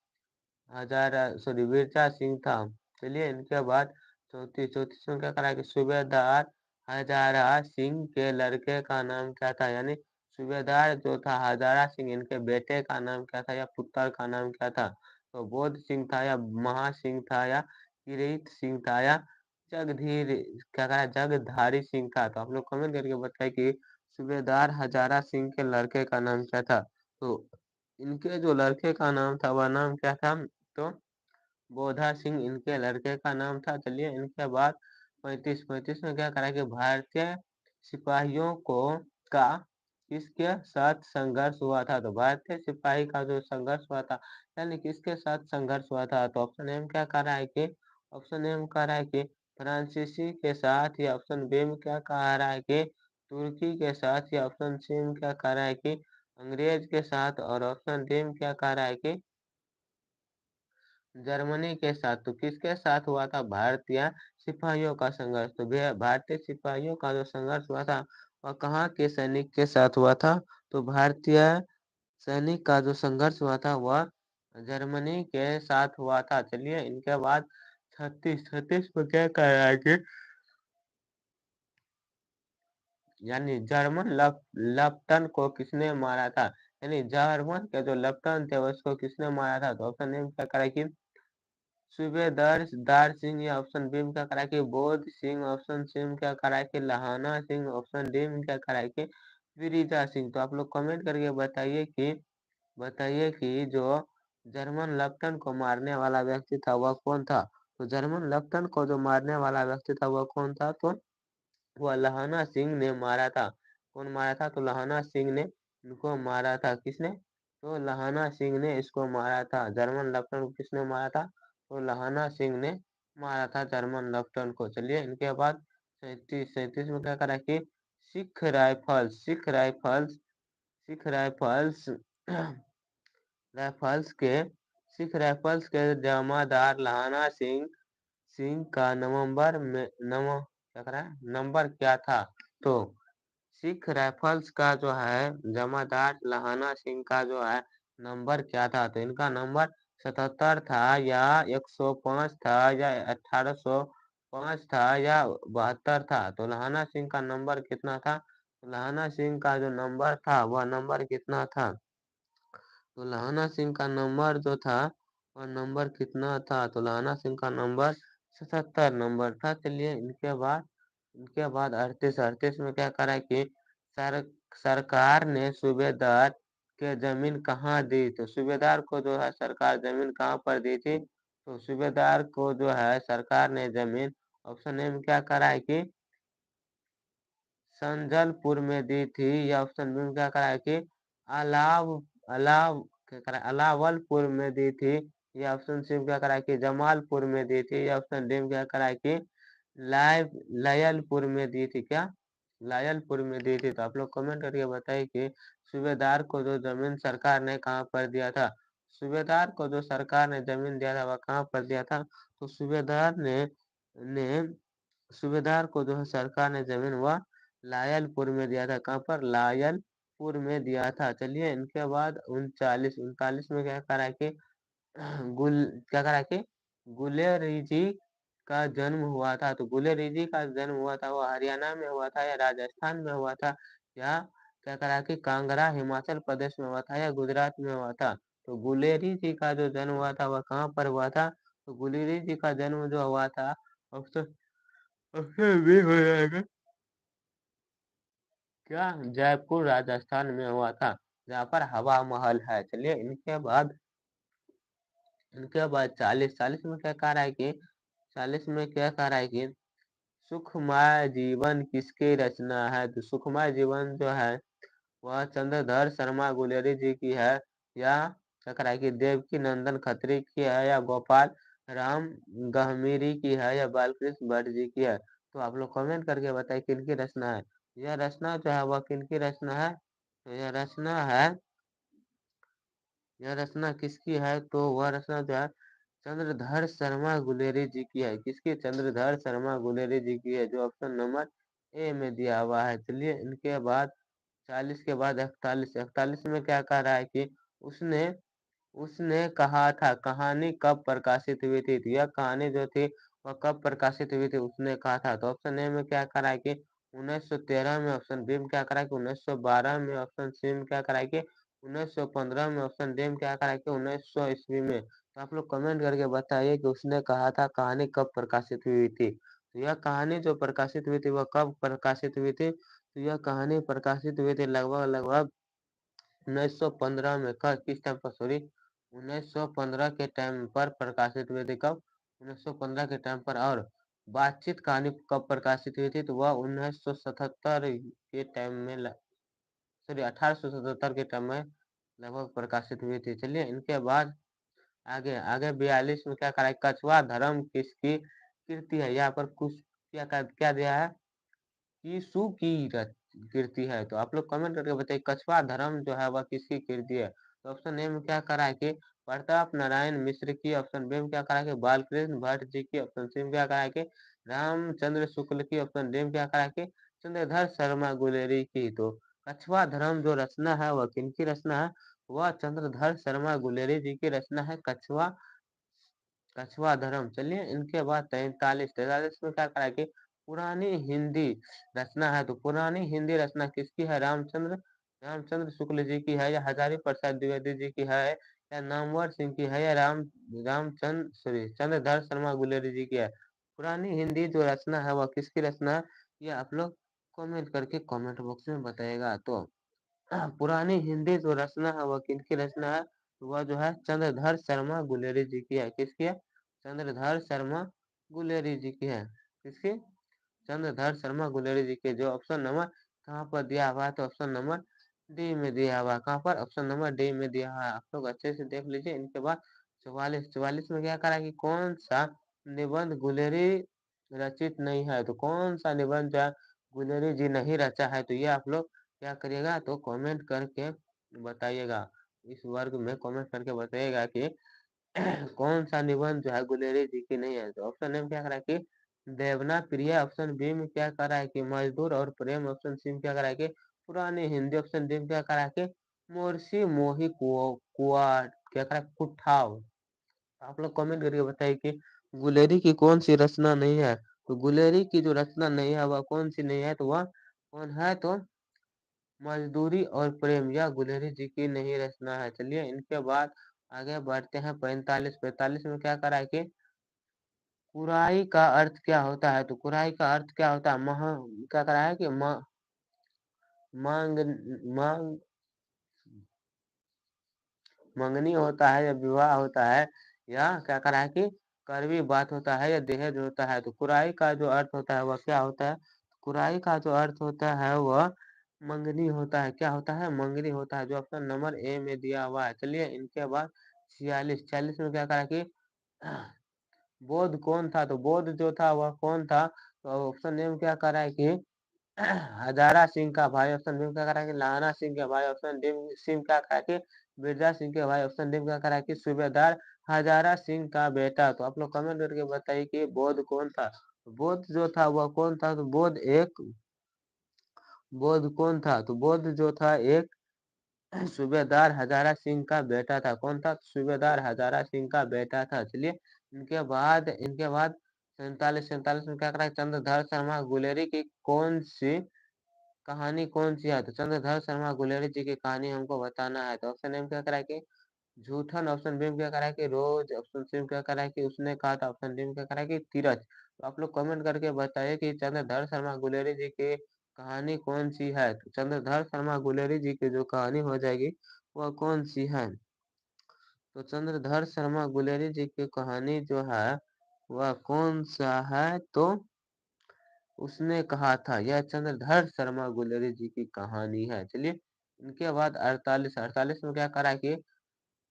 हजारा सॉरी मिर्जा सिंह था। चलिए इनके बाद चौतीस में क्या करा कि सूबेदार हजारा सिंह के लड़के का नाम क्या था? यानी सूबेदार जो था हजारा सिंह इनके बेटे का नाम क्या था या पुत्र का नाम क्या था? तो बोध सिंह था या महा सिंह था या किरीट सिंह था या जगधीर क्या कहा जगधारी सिंह था? तो आप लोग कमेंट करके बताइए कि सूबेदार हजारा सिंह के लड़के का नाम क्या था? तो इनके जो लड़के का नाम था वह नाम क्या था? तो बोधा सिंह इनके लड़के का नाम था। चलिए इनके बाद 35 में क्या करा कि भारतीय सिपाहियों को का किसके साथ संघर्ष हुआ था? तो भारतीय सिपाही का जो संघर्ष हुआ था यानी किसके साथ संघर्ष हुआ था? तो ऑप्शन ए में क्या कह रहा है कि ऑप्शन ए में कह रहा है कि फ्रांसीसी के साथ या ऑप्शन बी में क्या कह रहा है कि तुर्की के साथ या ऑप्शन सी में क्या कह रहा है कि अंग्रेज के साथ और ऑप्शन डी में क्या कह रहा है कि जर्मनी के साथ। तो किसके साथ हुआ था? भारतीय सिपाहियों का संघर्ष। तो भारतीय सिपाहियों का जो संघर्ष हुआ था वह कहाँ के सैनिक के साथ हुआ था? तो भारतीय सैनिक का जो संघर्ष हुआ था वह जर्मनी के साथ हुआ था। चलिए इनके बाद 36 में क्या कह रहा है कि यानी जर्मन लेफ्टन को किसने मारा था? यानी जर्मन के जो लेफ्टन थे उसको किसने मारा था? तो ऑप्शन ए में क्या करा कि सूबेदार दार सिंह या ऑप्शन बी में क्या करा कि बोध सिंह ऑप्शन सी में क्या करा कि लहाना सिंह ऑप्शन डी में क्या करा कि विरिजा सिंह। तो आप लोग कमेंट करके बताइए कि जो जर्मन लेफ्टन को मारने वाला व्यक्ति था वह कौन था? तो जर्मन लेफ्टन को जो मारने वाला व्यक्ति था वह कौन था? तो वह लहाना सिंह ने मारा था। कौन मारा था? तो लहाना सिंह ने इनको मारा था। किसने? तो लहाना सिंह ने इसको मारा था। जर्मन लेफ्टन को किसने मारा था? तो लहाना सिंह ने मारा था जर्मन लेफ्टन को। चलिए इनके बाद 37 में क्या करा कि सिख राइफल्स राइफल्स के सिख राइफल्स के जमादार लहाना सिंह सिंह का क्या करा नंबर क्या था? तो सिख राइफल्स का जो है जमादार लहाना सिंह का जो है नंबर क्या था? तो इनका नंबर 77 था या 105 था या 1805 था या 72 था? तो लहाना सिंह का नंबर कितना था? तो लहाना सिंह का जो नंबर था वह नंबर कितना था? तो लहाना सिंह का नंबर जो था वह नंबर कितना था? तो लहाना सिंह का नंबर 77 नंबर था। चलिए इनके बाद 38 में क्या करा कि सर सरकार ने सूबेदार के जमीन कहाँ दी, तो सूबेदार को जो है सरकार जमीन कहाँ पर दी थी, तो सूबेदार को जो है सरकार ने जमीन ऑप्शन ए में क्या करा है कि संजलपुर में दी थी, या ऑप्शन बी में क्या करा है कि अलाव अलाव क्या करा अलावलपुर में दी थी, या ऑप्शन सी में क्या करा है कि जमालपुर में दी थी, या ऑप्शन डी में क्या करा है कि लायलपुर में दी थी। क्या लायलपुर में दी थी? तो आप लोग कमेंट करके बताइए कि सूबेदार को जो जमीन सरकार ने कहाँ पर दिया था। सूबेदार को जो सरकार ने जमीन दिया था वह कहाँ पर दिया था, तो ने सूबेदार को जो है सरकार ने जमीन वह लायलपुर में दिया था। कहाँ पर? लायलपुर में दिया था। चलिए इनके बाद 39 में क्या करा है कि क्या करा कि गुलेरी जी का जन्म हुआ था, तो गुलेरी जी का जन्म हुआ था वो हरियाणा में हुआ था, या राजस्थान में हुआ था, या क्या करा कि कांगड़ा हिमाचल प्रदेश में हुआ था, या गुजरात में हुआ था। तो गुलेरी जी का जो जन्म हुआ था वह कहाँ पर हुआ था, तो गुलेरी जी का जन्म जो हुआ था ऑप्शन ऑप्शन बी हो जाएगा। क्या? जयपुर राजस्थान में हुआ था, जहाँ पर हवा महल है। चलिए इनके बाद 40 में क्या कह रहा है कि 40 में क्या कह रहा है कि सुखमय जीवन किसकी रचना है, तो सुखमय जीवन जो है वह चंद्रधर शर्मा गुलेरी जी की है, या क्या कह रहा है कि देवकी नंदन खत्री की है, या गोपाल राम गहमीरी की है, या बालकृष्ण भट्ट जी की है। तो आप लोग कमेंट करके बताइए किनकी रचना है। यह रचना जो है वह किनकी रचना है, तो यह रचना किसकी है, तो वह रचना जो है चंद्रधर शर्मा गुलेरी जी की है। किसकी? चंद्रधर शर्मा गुलेरी जी की है, जो ऑप्शन नंबर ए में दिया हुआ है। चलिए इनके बाद 40 के बाद 41 में क्या कह रहा है कि उसने उसने कहा था कहानी कब प्रकाशित हुई थी, तो यह कहानी जो थी वह कब प्रकाशित हुई थी उसने कहा था। तो ऑप्शन ए में क्या करा है कि 1913 में, ऑप्शन बी में क्या करा है कि 1912 में, ऑप्शन सी में क्या करा है कि 1915 में, ऑप्शन डी में क्या करा है कि 1900 ईस्वी में। तो आप लोग कमेंट करके बताइए कि उसने कहा था कहानी कब प्रकाशित हुई थी। तो यह कहानी जो प्रकाशित हुई थी वह कब प्रकाशित हुई थी, तो यह कहानी प्रकाशित हुई थी लगभग लगभग 1915 में। किस टाइम पर? सॉरी, 1915 के टाइम पर प्रकाशित हुए थे। कब? 1915 के टाइम पर। और बातचीत कहानी कब प्रकाशित हुई थी, तो वह 1977 के टाइम में, सॉरी 1877 के टाइम में लगभग प्रकाशित हुई थी। चलिए इनके बाद आगे आगे 42 में क्या करा है, कछुआ धर्म किसकी कृति है। यहाँ पर कुछ क्या दिया है, यीशु की कीर्ति है। तो आप लोग कमेंट करके बताइए कछुआ धर्म जो है वह किसकी कीर्ति है। तो ऑप्शन ए में क्या करा है कि प्रताप नारायण मिश्र की, ऑप्शन बी में क्या करा है कि बालकृष्ण भट्ट जी की, ऑप्शन सी में क्या करा है कि रामचंद्र शुक्ल की, ऑप्शन डी में क्या करा है कि चंद्रधर शर्मा गुलेरी की। तो कछुआ धर्म जो रचना है वह किनकी रचना है, वह चंद्रधर शर्मा गुलेरी जी की रचना है, कछुआ धर्म। चलिए इनके बाद 43 में क्या करा है कि पुरानी हिंदी रचना है, तो पुरानी हिंदी रचना किसकी है, रामचंद्र शुक्ल जी की है, या हजारी प्रसाद द्विवेदी जी की है, या नामवर सिंह की है, या रामचंद्र सॉरी चंद्रधर शर्मा गुलेरी जी की है। पुरानी हिंदी जो रचना है वह किसकी रचना है, ये आप लोग कमेंट करके कमेंट बॉक्स में बताएगा। तो पुरानी हिंदी जो रचना है वह किनकी रचना है, तो वह जो है चंद्रधर शर्मा गुलेरी जी की है। किसकी है? चंद्रधर शर्मा गुलेरी जी की है। किसकी? चंद्रधर शर्मा गुलेरी जी के। जो ऑप्शन नंबर कहाँ पर दिया हुआ है, तो ऑप्शन नंबर डी में दिया हुआ है। कहाँ पर? ऑप्शन नंबर डी में दिया हुआ है। आप लोग अच्छे से देख लीजिए। इनके बाद 44 में क्या करा कि कौन सा निबंध गुलेरी रचित नहीं है, तो कौन सा निबंध जो है गुलेरी जी नहीं रचा है, तो ये आप लोग क्या करिएगा, तो कमेंट करके बताइएगा। इस वर्ग में कमेंट करके बताइएगा कि कौन सा निबंध जो है गुलेरी जी की नहीं है। तो ऑप्शन ए में क्या करा है कि देवना प्रिय, ऑप्शन बी में क्या करा है कि मजदूर और प्रेम, ऑप्शन सी में क्या करा है कि पुरानी हिंदी, ऑप्शन डी में क्या करा है कि मोरसी मोही कुआ क्या करा है, कुठाव। आप लोग कमेंट करके बताइए कि गुलेरी की कौन सी रचना नहीं है, तो गुलेरी की जो रचना नहीं है वह कौन सी नहीं है, तो वह कौन है, तो मजदूरी और प्रेम, यह गुलेरी जी की नहीं रचना है। चलिए इनके बाद आगे बढ़ते हैं 45 में क्या करा है कि कुराई का अर्थ क्या होता है? तो कुराई का अर्थ क्या होता है? क्या करा है कि मांग मांग मंगनी होता है या विवाह होता है या क्या करा है कि कड़वी बात होता है या दहेज होता है। तो कुराई का जो अर्थ होता है वह क्या होता है? कुराई का जो अर्थ होता है वह मंगनी होता है। क्या होता है? मंगनी होता है, जो ऑप्शन नंबर ए में दिया हुआ है। चलिए इनके बाद 46 में क्या करा कि बोध कौन था? तो बोध जो था वह कौन था? तो ऑप्शन ए में क्या करा है कि हजारा सिंह का भाई। ऑप्शन बी में क्या करा है कि लाना सिंह का भाई। ऑप्शन डी सिंह क्या करा कि बिरजा सिंह के भाई। ऑप्शन डी में क्या करा कि सूबेदार हजारा सिंह का बेटा। तो आप लोग कमेंट करके बताइए कि बोध कौन था? तो बोध जो था वह कौन था? तो बोध कौन था? तो बोध जो था एक सूबेदार हजारा सिंह का बेटा था। कौन था? सूबेदार हजारा सिंह का बेटा था। चलिए इनके बाद 47 में क्या करा है? चंद्रधर शर्मा गुलेरी की कहानी कौन सी है? तो चंद्रधर शर्मा गुलेरी जी की कहानी हमको बताना है। तो ऑप्शन ए में क्या करा है कि झूठन। ऑप्शन बी में क्या करा है कि रोज। ऑप्शन सी में क्या करा है कि उसने कहा था। ऑप्शन डी में क्या करा है कि तीरथ। तो आप लोग कमेंट करके बताइए कि चंद्रधर शर्मा गुलेरी जी की कहानी कौन सी है? तो चंद्रधर शर्मा गुलेरी जी की जो कहानी हो जाएगी वह कौन सी है? तो चंद्रधर शर्मा गुलेरी जी की कहानी जो है वह कौन सा है? तो उसने कहा था, यह चंद्रधर शर्मा गुलेरी जी की कहानी है। चलिए इनके बाद 48 में क्या करा कि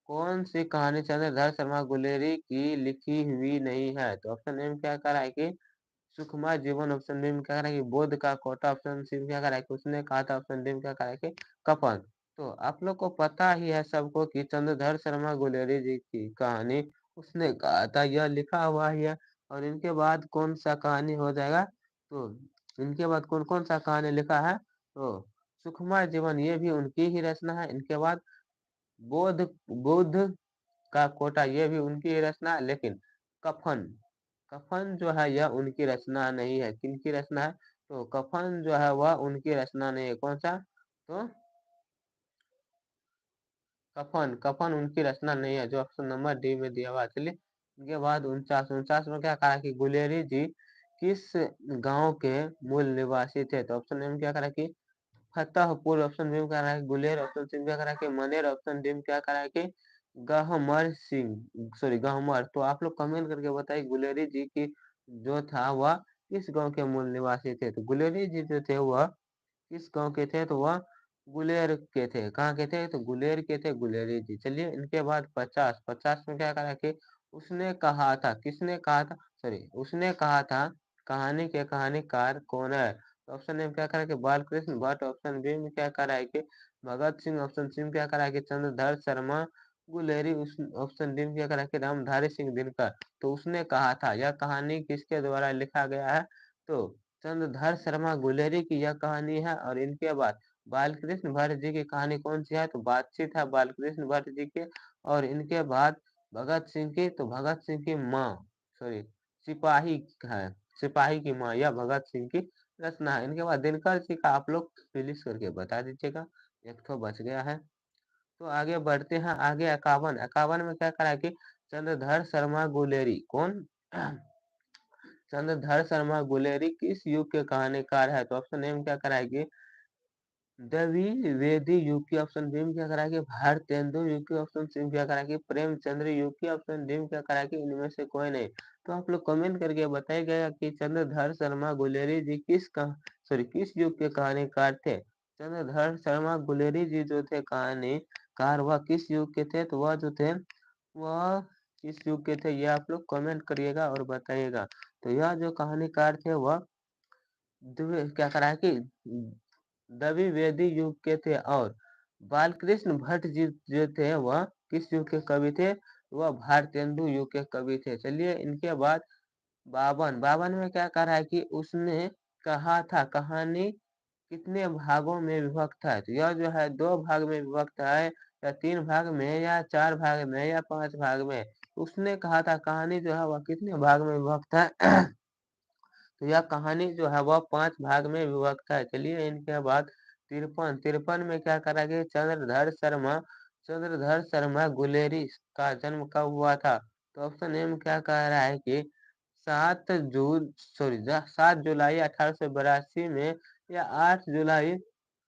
कौन सी कहानी चंद्रधर शर्मा गुलेरी की लिखी हुई नहीं है? तो ऑप्शन ए में क्या करा है कि सुखमय जीवन। ऑप्शन बी में क्या करा है कि बोध का कोटा। ऑप्शन सी में क्या करा है कि उसने कहा था। ऑप्शन डी में क्या करा है कि कफन। तो आप लोग को पता ही है सबको कि चंद्रधर शर्मा गुलेरी जी की कहानी उसने कहा था, यह लिखा हुआ ही है। और इनके बाद कौन सा कहानी हो जाएगा? तो इनके बाद कौन कौन सा कहानी लिखा है? तो सुखमय जीवन ये भी उनकी ही रचना है। इनके बाद बोध बुद्ध का कोटा ये भी उनकी ही रचना है। लेकिन कफन कफन जो है यह उनकी रचना नहीं है। किनकी रचना है? तो कफन जो है वह उनकी रचना नहीं है। कौन सा? तो कफन कफन उनकी रचना नहीं है, जो ऑप्शन नंबर डी में दिया हुआ है। चलिए इसके बाद 49 में क्या कहा कि गुलेरी जी किस गांव के मूल निवासी थे? तो ऑप्शन ए में क्या करा कि फतेहपुर। ऑप्शन बी में क्या करा है गुलेर। ऑप्शन सी में क्या करा कि मनेर। ऑप्शन डी में क्या करा है कि गहमर सिंह, सॉरी गहमर। तो आप लोग कमेंट करके बताइए गुलेरी जी की जो था वह किस गांव के मूल निवासी थे? तो गुलेरी जी जो थे वह किस गांव के थे? तो वह गुलेर के थे। कहाँ के थे? तो गुलेर के थे गुलेरी जी। चलिए इनके बाद 50 में क्या करा कि उसने कहा था। किसने कहा था? सॉरी उसने कहा था कहानी के कहानीकार कौन है? तो ऑप्शन ए में क्या करा कि बालकृष्ण भट्ट। ऑप्शन बी में क्या करा है कि भगत सिंह। ऑप्शन सी में क्या करा है कि चंद्रधर शर्मा गुलेरी। उस ऑप्शन डी में क्या करा कि रामधारी सिंह दिनकर। तो उसने कहा था, यह कहानी किसके द्वारा लिखा गया है? तो चंद्रधर शर्मा गुलेरी की यह कहानी है। और इनके बाद बालकृष्ण भट्ट जी की कहानी कौन सी है? तो बातचीत है बालकृष्ण भट्ट जी के। और इनके बाद भगत सिंह की, तो भगत सिंह की माँ, सॉरी सिपाही है, सिपाही की माँ या भगत सिंह की रचना है। इनके बाद दिनकर जी का आप लोग फिनिश करके बता दीजिएगा। एक तो बच गया है। तो आगे बढ़ते हैं। आगे 51 में क्या करा कि चंद्रधर शर्मा गुलेरी कौन? चंद्रधर शर्मा गुलेरी किस युग के कहानीकार है? तो ऑप्शन ए में क्या कराएगी द्विवेदी युग की। ऑप्शन बी में क्या कराएगी भारतेंदु युग की। ऑप्शन सी में क्या कराएगी प्रेमचंद्र युग की। ऑप्शन डी में क्या कराएगी इनमें से कोई नहीं। तो आप लोग कमेंट करके बताइएगा कि चंद्रधर शर्मा गुलेरी जी किस युग के कहानीकार थे? चंद्रधर शर्मा गुलेरी जी जो थे कहानीकार वह किस युग के थे? तो वह जो थे वह किस युग के थे, ये आप लोग कमेंट करिएगा और बताइएगा। तो यह जो कहानीकार थे वह क्या करा है कि द्विवेदी युग के थे। और बालकृष्ण भट्ट जी जो थे वह किस युग के कवि थे? वह भारतेंदु युग के कवि थे। चलिए इनके बाद 52 में क्या कहा है कि उसने कहा था कहानी कितने भागों में विभक्त है? तो यह जो है 2 भाग में विभक्त है या 3 भाग में या 4 भाग में या 5 भाग में? उसने कहा था कहानी जो है वह कितने भाग में विभक्त है? तो यह कहानी जो है वह 5 भाग में विभक्त है। चलिए इनके बाद 53 में क्या करा कि चंद्रधर शर्मा गुलेरी का जन्म कब हुआ था? तो ऑप्शन ए में क्या कह रहा है कि 7 जुलाई 1882 में, या 8 जुलाई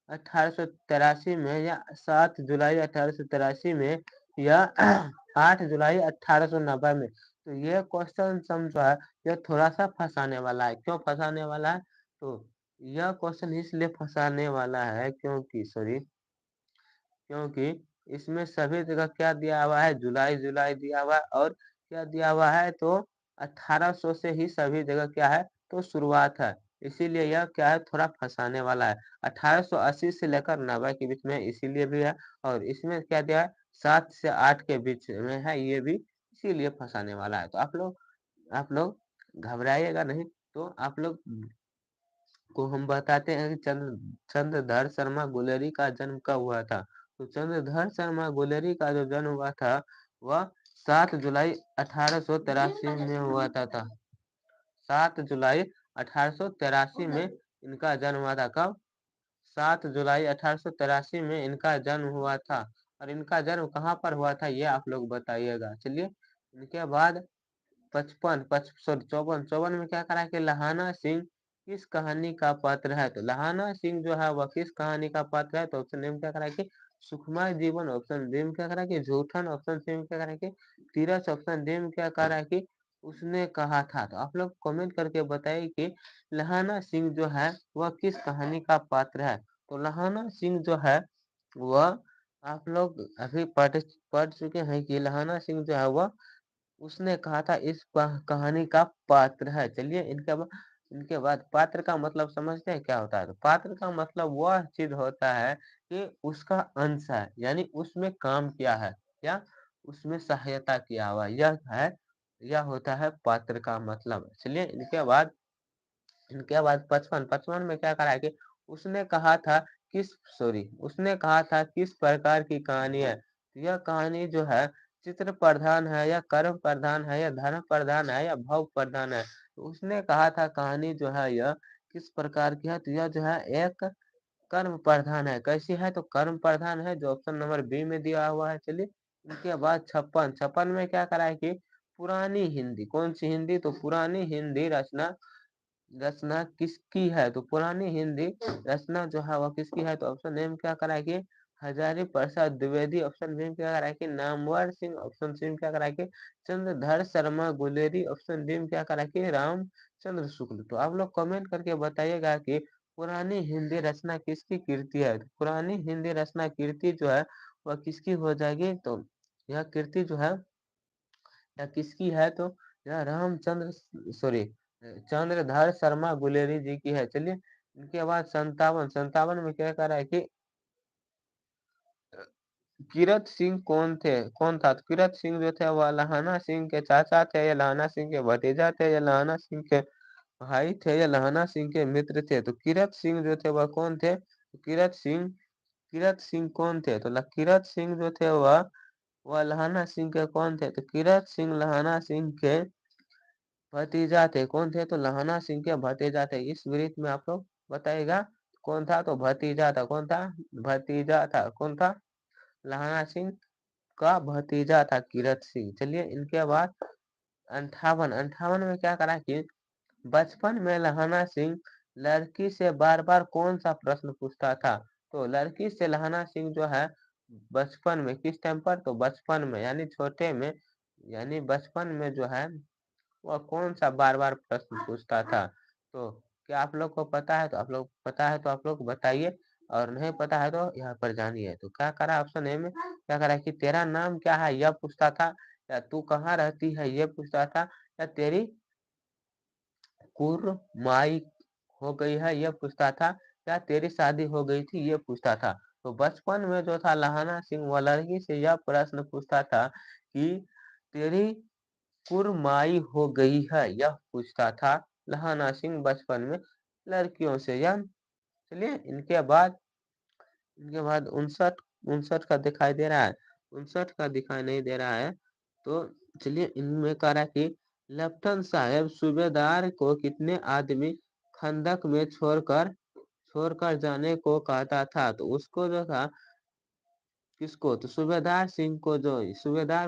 1883 में, या 7 जुलाई 1883 में, या 8 जुलाई 1890 में। तो ये क्वेश्चन समझो है, यह थोड़ा सा फंसाने वाला है। क्यों फंसाने वाला है? तो यह क्वेश्चन इसलिए फंसाने वाला है क्योंकि इसमें सभी जगह क्या दिया हुआ है, जुलाई जुलाई दिया हुआ है, और क्या दिया हुआ है, तो 1800 से ही सभी जगह क्या है, तो शुरुआत है। इसीलिए यह क्या है, थोड़ा फंसाने वाला है। 1880 से लेकर 90 के बीच में इसीलिए भी है, और इसमें क्या दिया है, 7 से 8 के बीच में है, ये भी इसीलिए फंसाने वाला है। तो आप लोग घबराइएगा नहीं। तो आप लोग को हम बताते हैं कि चंद्रधर शर्मा गुलेरी का जन्म कब हुआ था। तो चंद्रधर शर्मा गुलेरी का जो जन्म हुआ था, वह 7 जुलाई 1883 में हुआ था। 7 जुलाई 1883 में इनका जन्म हुआ था। कब? 7 जुलाई 1883 में इनका जन्म हुआ था। और इनका जन्म कहाँ पर हुआ था, ये आप लोग बताइएगा। चलिए, इनके बाद 54 में क्या करा कि लहाना सिंह किस कहानी का पात्र है। तो लहाना सिंह जो है वह किस कहानी का पात्र है। तो ऑप्शन ए में क्या करा कि सुखमय जीवन, ऑप्शन बी में क्या करा कि जूठन, ऑप्शन सी में क्या करा कि तीरथ, ऑप्शन डी में क्या करा कि उसने कहा था। तो आप लोग कमेंट करके बताइए कि लहाना सिंह जो है वह किस कहानी का पात्र है। तो लहाना सिंह जो है वह, आप लोग अभी पढ़ चुके हैं कि लहाना सिंह जो है वह, उसने कहा था, इस कहानी का पात्र है। चलिए, इनके बाद पात्र का मतलब समझते हैं क्या होता है। तो पात्र का मतलब वह चीज होता है कि उसका अंश है, यानी उसमें काम किया है, या उसमें सहायता किया हुआ, यह होता है पात्र का मतलब। चलिए, इनके बाद 55 में क्या करा है कि उसने कहा था उसने कहा था किस प्रकार की कहानी है। तो यह कहानी जो है, चित्र प्रधान है, या कर्म प्रधान है, या धर्म प्रधान है, या भाव प्रधान है। तो उसने कहा था कहानी जो है यह किस प्रकार की है। तो यह जो है एक कर्म प्रधान है। कैसी है? तो कर्म प्रधान है, जो ऑप्शन नंबर बी में दिया हुआ है। चलिए, इनके बाद 56 में क्या करा है कि पुरानी हिंदी, कौन सी हिंदी? तो पुरानी हिंदी रचना रचना किसकी है। तो पुरानी हिंदी रचना जो है वह किसकी है। तो ऑप्शन ए में क्या करा है कि हजारी प्रसाद द्विवेदी, ऑप्शन बी में क्या करा है कि नामवर सिंह, ऑप्शन सी में क्या करा है कि चंद्रधर शर्मा गुलेरी, ऑप्शन डी में क्या करा है कि रामचंद्र शुक्ल। तो आप लोग कमेंट करके बताइएगा कि पुरानी हिंदी रचना किसकी कृति है। तो पुरानी हिंदी रचना कृति जो है वह किसकी हो जाएगी। तो यह कृति जो है या किसकी है, तो यह चंद्रधर शर्मा गुलेरी जी की है। चलिए, इनके बाद 57 में क्या करा है कि किरत सिंह कौन था। तो किरत सिंह जो थे वह लहाना सिंह के चाचा थे, या लहाना सिंह के भतीजा थे, या लहाना सिंह के भाई थे, या लहाना सिंह के मित्र थे। तो किरत सिंह जो थे वह कौन थे। तो किरत सिंह कौन थे। तो किरत सिंह जो थे वह लहाना सिंह के कौन थे। तो किरत सिंह लहाना सिंह के भतीजा थे। कौन थे। तो लहाना सिंह के भतीजा थे। इस वृत्त में आप लोग बताइएगा कौन था। तो भतीजा था। कौन था? भतीजा था। कौन था? लहाना सिंह का भतीजा था किरत सिंह। चलिए, इनके बाद 58 में क्या करा कि बचपन में लहाना सिंह लड़की से बार बार कौन सा प्रश्न पूछता था। तो लड़की से लहाना सिंह जो है बचपन में, किस टाइम पर? तो बचपन में, यानी छोटे में, यानी बचपन में जो है वह कौन सा बार बार प्रश्न पूछता था। तो क्या आप लोग को पता है? तो आप लोग बताइए, और नहीं पता है तो यहाँ पर जानिए। तो क्या करा ऑप्शन ए में, क्या करा कि तेरा नाम क्या है यह पूछता था, या तू कहाँ रहती है ये पूछता था, या तेरी कुरमाई हो गई है ये पूछता था, या तेरी शादी हो गई थी ये पूछता था। तो बचपन में जो था लहाना सिंह वह लड़की से यह प्रश्न पूछता था कि तेरी कुरमाई हो गई है, यह पूछता था लहाना सिंह बचपन में लड़कियों से। यह चलिए, इनके बाद 59 का दिखाई दे रहा है। 59 का दिखाई नहीं दे रहा है। तो चलिए, इनमें कह रहा है कि लेफ्टिनेंट साहब सूबेदार को कितने आदमी खंदक में छोड़कर जाने को कहता था। तो उसको जो था, किसको? तो सूबेदार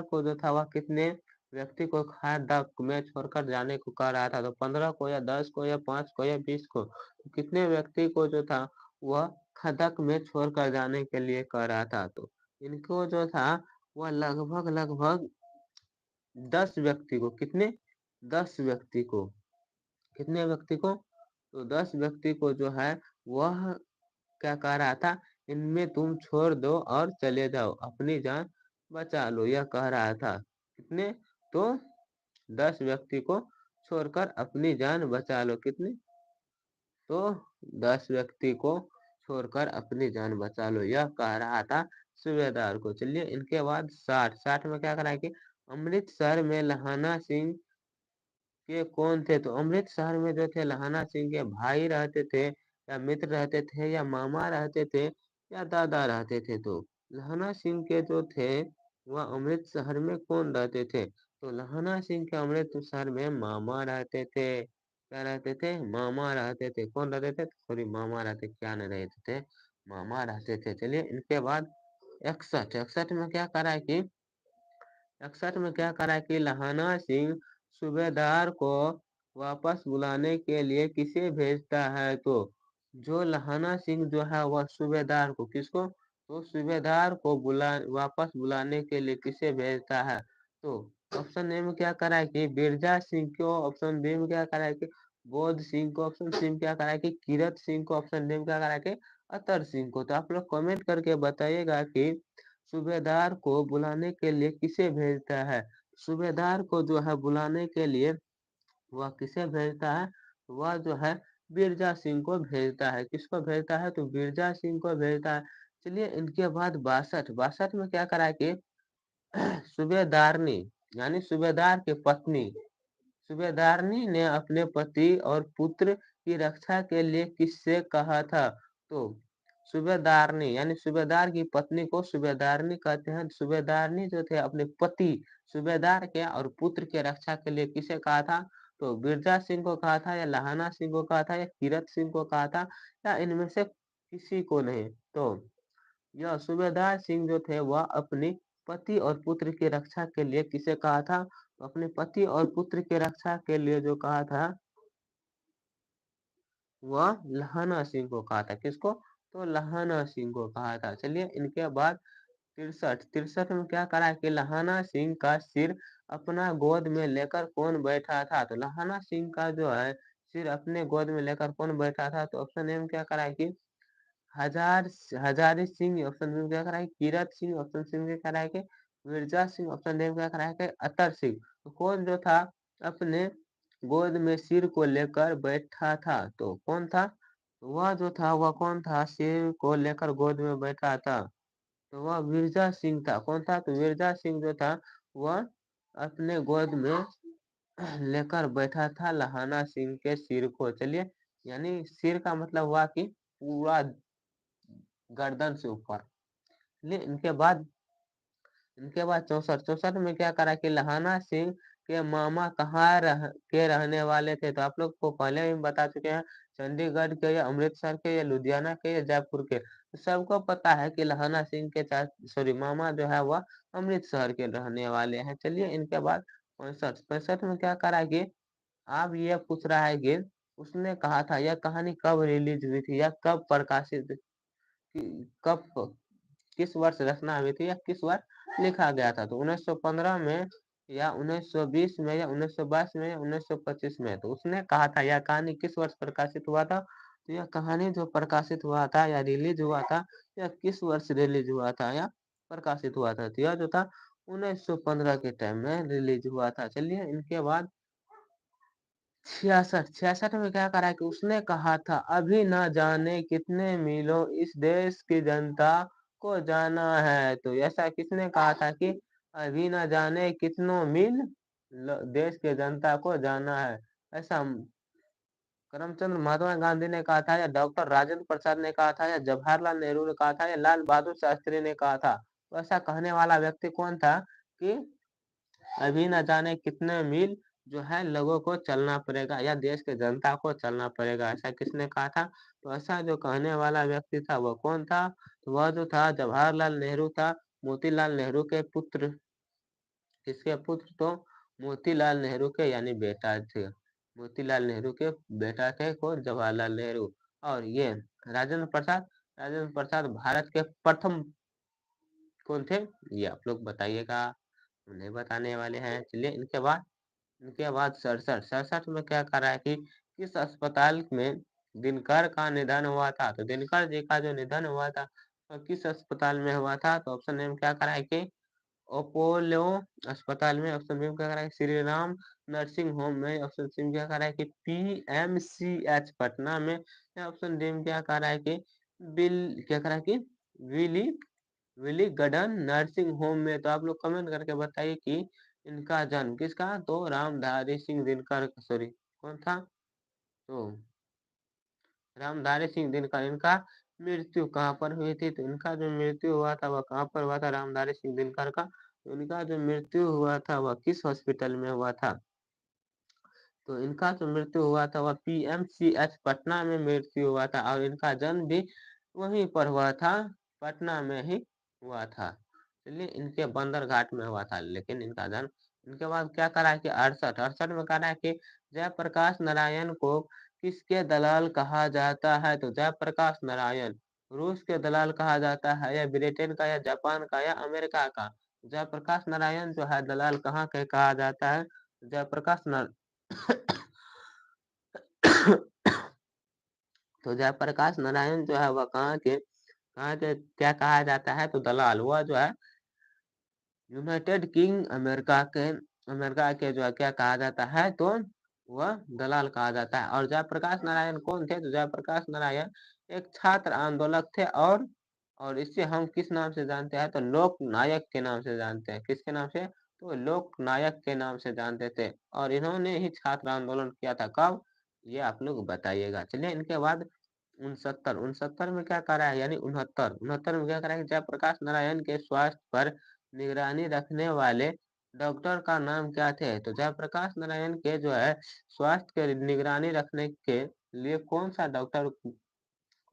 को जो था वह कितने व्यक्ति को खदक में छोड़कर जाने को कह रहा था, तो 15 को या 10 को या 5 को या 20 को, तो कितने व्यक्ति को जो था वह खदक में छोड़कर जाने के लिए कह रहा था। तो इनको जो था वह लगभग लगभग 10 व्यक्ति को, कितने 10 व्यक्ति को, कितने व्यक्ति को, तो 10 व्यक्ति को जो है वह क्या कह रहा था, इनमें तुम छोड़ दो और चले जाओ, अपनी जान बचा लो, यह कह रहा था। कितने, तो 10 व्यक्ति को छोड़कर अपनी जान बचा लो, कितने, तो 10 व्यक्ति को छोड़कर अपनी जान बचा लो, यह कह रहा था सूबेदार को। चलिए इनके बाद 60 में क्या करा है कि अमृतसर में लहाना सिंह के कौन थे, तो अमृतसर में जो थे लहाना सिंह के भाई रहते थे या मित्र रहते थे या मामा रहते थे या दादा रहते थे। तो लहाना सिंह के जो थे वह अमृतसर में कौन रहते थे, तो लहाना सिंह के अमृतसर में मामा रहते थे। क्या रहते थे, मामा रहते थे। कौन रहते थे, सॉरी मामा रहते, क्या नहीं रहते थे, मामा रहते थे। चलिए इनके बाद 61 में क्या करा है कि 61 में क्या करा कि लहाना सिंह सूबेदार को वापस बुलाने के लिए किसे भेजता है, तो जो लहाना सिंह जो है वह सूबेदार को, किसको, तो सूबेदार को वापस बुलाने के लिए किसे भेजता है, तो ऑप्शन ए में क्या करा है कि बिरजा सिंह को, ऑप्शन बी में क्या करा है कि बोध सिंह को, ऑप्शन सी में क्या करा है कि किरत सिंह को, ऑप्शन डी में क्या करा है कि अतर सिंह को। तो आप लोग कमेंट करके बताइएगा कि सूबेदार को बुलाने के लिए किसे भेजता है। सूबेदार को जो है बुलाने के लिए वह किसे भेजता है, वह जो है बिरजा सिंह को भेजता है। किसको भेजता है, तो बिरजा सिंह को भेजता है। चलिए इनके बाद 62 में क्या करा है कि सूबेदारनी, यानी सूबेदार की पत्नी, सूबेदारनी ने अपने पति और पुत्र की रक्षा के लिए किससे कहा था, तो सूबेदारनी यानी सूबेदार की पत्नी को सूबेदारनी कहते हैं। सूबेदारनी जो थे अपने पति सूबेदार के और पुत्र के रक्षा के लिए किसे कहा था, तो बिरजा सिंह को कहा था या लहाना सिंह को कहा था या किरत सिंह को कहा था या इनमें से किसी को नहीं। तो यह सूबेदार सिंह जो थे वह अपनी पति और पुत्र की रक्षा के लिए किसे कहा था, अपने पति और पुत्र की रक्षा के लिए जो कहा था वह लहाना सिंह को कहा था। किसको, तो लहाना सिंह को कहा था। चलिए इनके बाद 63 में क्या करा कि लहाना सिंह का सिर अपना गोद में लेकर कौन बैठा था, तो लहाना सिंह का जो है सिर अपने गोद में लेकर कौन बैठा था, तो ऑप्शन ए में क्या करा कि हजार हजारी सिंह, ऑप्शन बी में क्या करा है किरत सिंह, ऑप्शन सी में क्या करा है कि मिर्जा सिंह, ऑप्शन डी में क्या करा है कि अतर सिंह। तो कौन जो था अपने गोद में सिर को लेकर बैठा था, तो कौन था, तो वह जो था वह कौन था, सिर को लेकर गोद में बैठा था, तो वह मिर्जा सिंह था। कौन था, तो मिर्जा सिंह जो था वह अपने गोद में लेकर बैठा था लहाना सिंह के सिर को। चलिए यानी सिर का मतलब हुआ कि पूरा गर्दन से ऊपर। चलिए इनके बाद 64 में क्या करा कि लहाना सिंह के मामा कहाँ के रहने वाले थे, तो आप लोग को पहले भी बता चुके हैं, चंडीगढ़ के या अमृतसर के या लुधियाना के या जयपुर के। तो सबको पता है कि लहाना सिंह के सॉरी मामा जो है वह अमृतसर के रहने वाले हैं। चलिए इनके बाद 65 में क्या करा कि अब ये पूछ रहा है कि उसने कहा था यह कहानी कब रिलीज हुई थी या कब प्रकाशित, कब, किस वर्ष रचना हुई थी या किस वर्ष लिखा गया था, तो 1915 में या 1920 में या 1922 में या 1925 में। तो उसने कहा था यह कहानी किस वर्ष प्रकाशित हुआ था, तो यह कहानी जो प्रकाशित हुआ था या रिलीज हुआ था, यह किस वर्ष रिलीज हुआ था या प्रकाशित हुआ था, तो यह जो था 1915 के टाइम में रिलीज हुआ था। चलिए इनके बाद 66 में क्या करा कि उसने कहा था अभी न जाने कितने मीलों इस देश की जनता को जाना है, तो ऐसा किसने कहा था कि अभी न जाने कितनों मील देश के जनता को जाना है, ऐसा करमचंद महात्मा गांधी ने कहा था या डॉक्टर राजेंद्र प्रसाद ने कहा था या जवाहरलाल नेहरू ने कहा था या लाल बहादुर शास्त्री ने कहा था, तो ऐसा कहने वाला व्यक्ति कौन था कि अभी न जाने कितने मील जो है लोगों को चलना पड़ेगा या देश के जनता को चलना पड़ेगा, ऐसा किसने कहा था, तो ऐसा जो कहने वाला व्यक्ति था वह कौन था, तो वह जो था जवाहरलाल नेहरू था, मोतीलाल नेहरू के पुत्र, किसके पुत्र, तो मोतीलाल नेहरू के यानी बेटा थे। मोतीलाल नेहरू के बेटा थे कौन? जवाहरलाल नेहरू। और ये राजेंद्र प्रसाद भारत के प्रथम कौन थे? ये आप लोग बताइएगा, हम नहीं बताने वाले हैं। चलिए इनके बाद 67 में क्या करा है कि किस अस्पताल में दिनकर का निधन हुआ था? तो दिनकर जी का जो निधन हुआ था तो किस अस्पताल में हुआ था? तो ऑप्शन ए में क्या करा है कि अपोलो अस्पताल में, ऑप्शन बी में क्या करा है श्री राम नर्सिंग होम में, ऑप्शन सी में क्या करा है कि पीएमसीएच पटना में, या ऑप्शन डी में क्या करा है कि क्या करा है कि विली विली गडन नर्सिंग होम में। तो आप लोग कमेंट करके बताइए कि इनका जन्म किसका? तो रामधारी सिंह दिनकर, सॉरी कौन था? तो रामधारी सिंह दिनकर। इनका मृत्यु कहाँ पर हुई थी? तो इनका जो मृत्यु हुआ था वह कहाँ पर हुआ था? रामधारी सिंह दिनकर का इनका जो मृत्यु हुआ था वह किस हॉस्पिटल में हुआ था? तो इनका जो मृत्यु हुआ था वह पीएमसीएच पटना में मृत्यु हुआ था, और इनका जन्म भी वहीं पर हुआ था, पटना में ही हुआ था। चलिए इनके बंदरघाट में हुआ था, लेकिन इनका जन्म। इनके बाद क्या करा है कि 68 में करा है कि जयप्रकाश नारायण को किसके दलाल कहा जाता है? तो जयप्रकाश नारायण रूस के दलाल कहा जाता है, या ब्रिटेन का, या जापान का, या अमेरिका का? जयप्रकाश नारायण जो है दलाल कहाँ के कहा जाता है? जयप्रकाश तो जयप्रकाश नारायण जो है वह कहाँ के क्या कहा जाता है? तो दलाल। वह जो है यूनाइटेड किंग अमेरिका के जो है क्या कहा जाता है? तो वह दलाल कहा जाता है। और जयप्रकाश नारायण कौन थे? तो जयप्रकाश नारायण एक छात्र आंदोलक थे, और इससे हम किस नाम से जानते हैं? तो लोक नायक के नाम से जानते हैं। किसके नाम से? तो लोक नायक के नाम से जानते थे। और इन्होंने ही छात्र आंदोलन किया था। कब? ये आप लोग बताइएगा। चलिए इनके बाद 69 में क्या करा है? यानी 69 में क्या करा है कि जयप्रकाश नारायण के स्वास्थ्य पर निगरानी रखने वाले डॉक्टर का नाम क्या थे? तो जयप्रकाश नारायण के जो है स्वास्थ्य के निगरानी रखने के लिए कौन सा डॉक्टर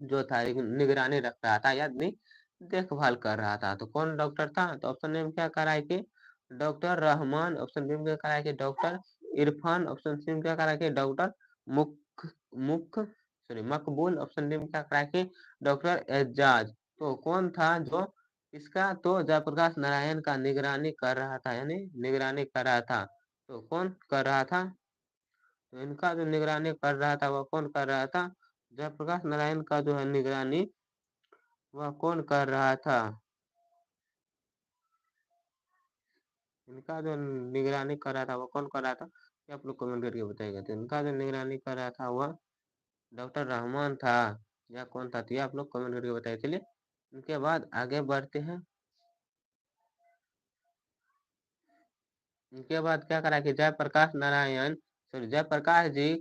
जो था निगरानी रख रहा था, यानी देखभाल कर रहा था? तो कौन डॉक्टर था? तो ऑप्शन ए में क्या करा है कि डॉक्टर रहमान, ऑप्शन बी में क्या करा है कि डॉक्टर इरफान, ऑप्शन सी में क्या करा है कि डॉक्टर मुख मुख सॉरी मकबूल, ऑप्शन डी में क्या करा है कि डॉक्टर एजाज। तो कौन था जो इसका? तो जयप्रकाश नारायण का निगरानी कर रहा था, यानी निगरानी कर रहा था। तो कौन कर रहा था? तो इनका जो निगरानी कर रहा था वह कौन कर रहा था? जयप्रकाश नारायण का जो है निगरानी वह कौन कर रहा था? इनका जो निगरानी कर रहा था वह कौन कर रहा था? ये आप लोग कमेंट करके बताइएगा। तो इनका जो निगरानी कर रहा था वह डॉक्टर रहमान था, या कौन था? तो ये आप लोग कमेंट करके बताइए। चलिए इनके बाद आगे बढ़ते हैं। इनके बाद क्या करा कि जयप्रकाश जी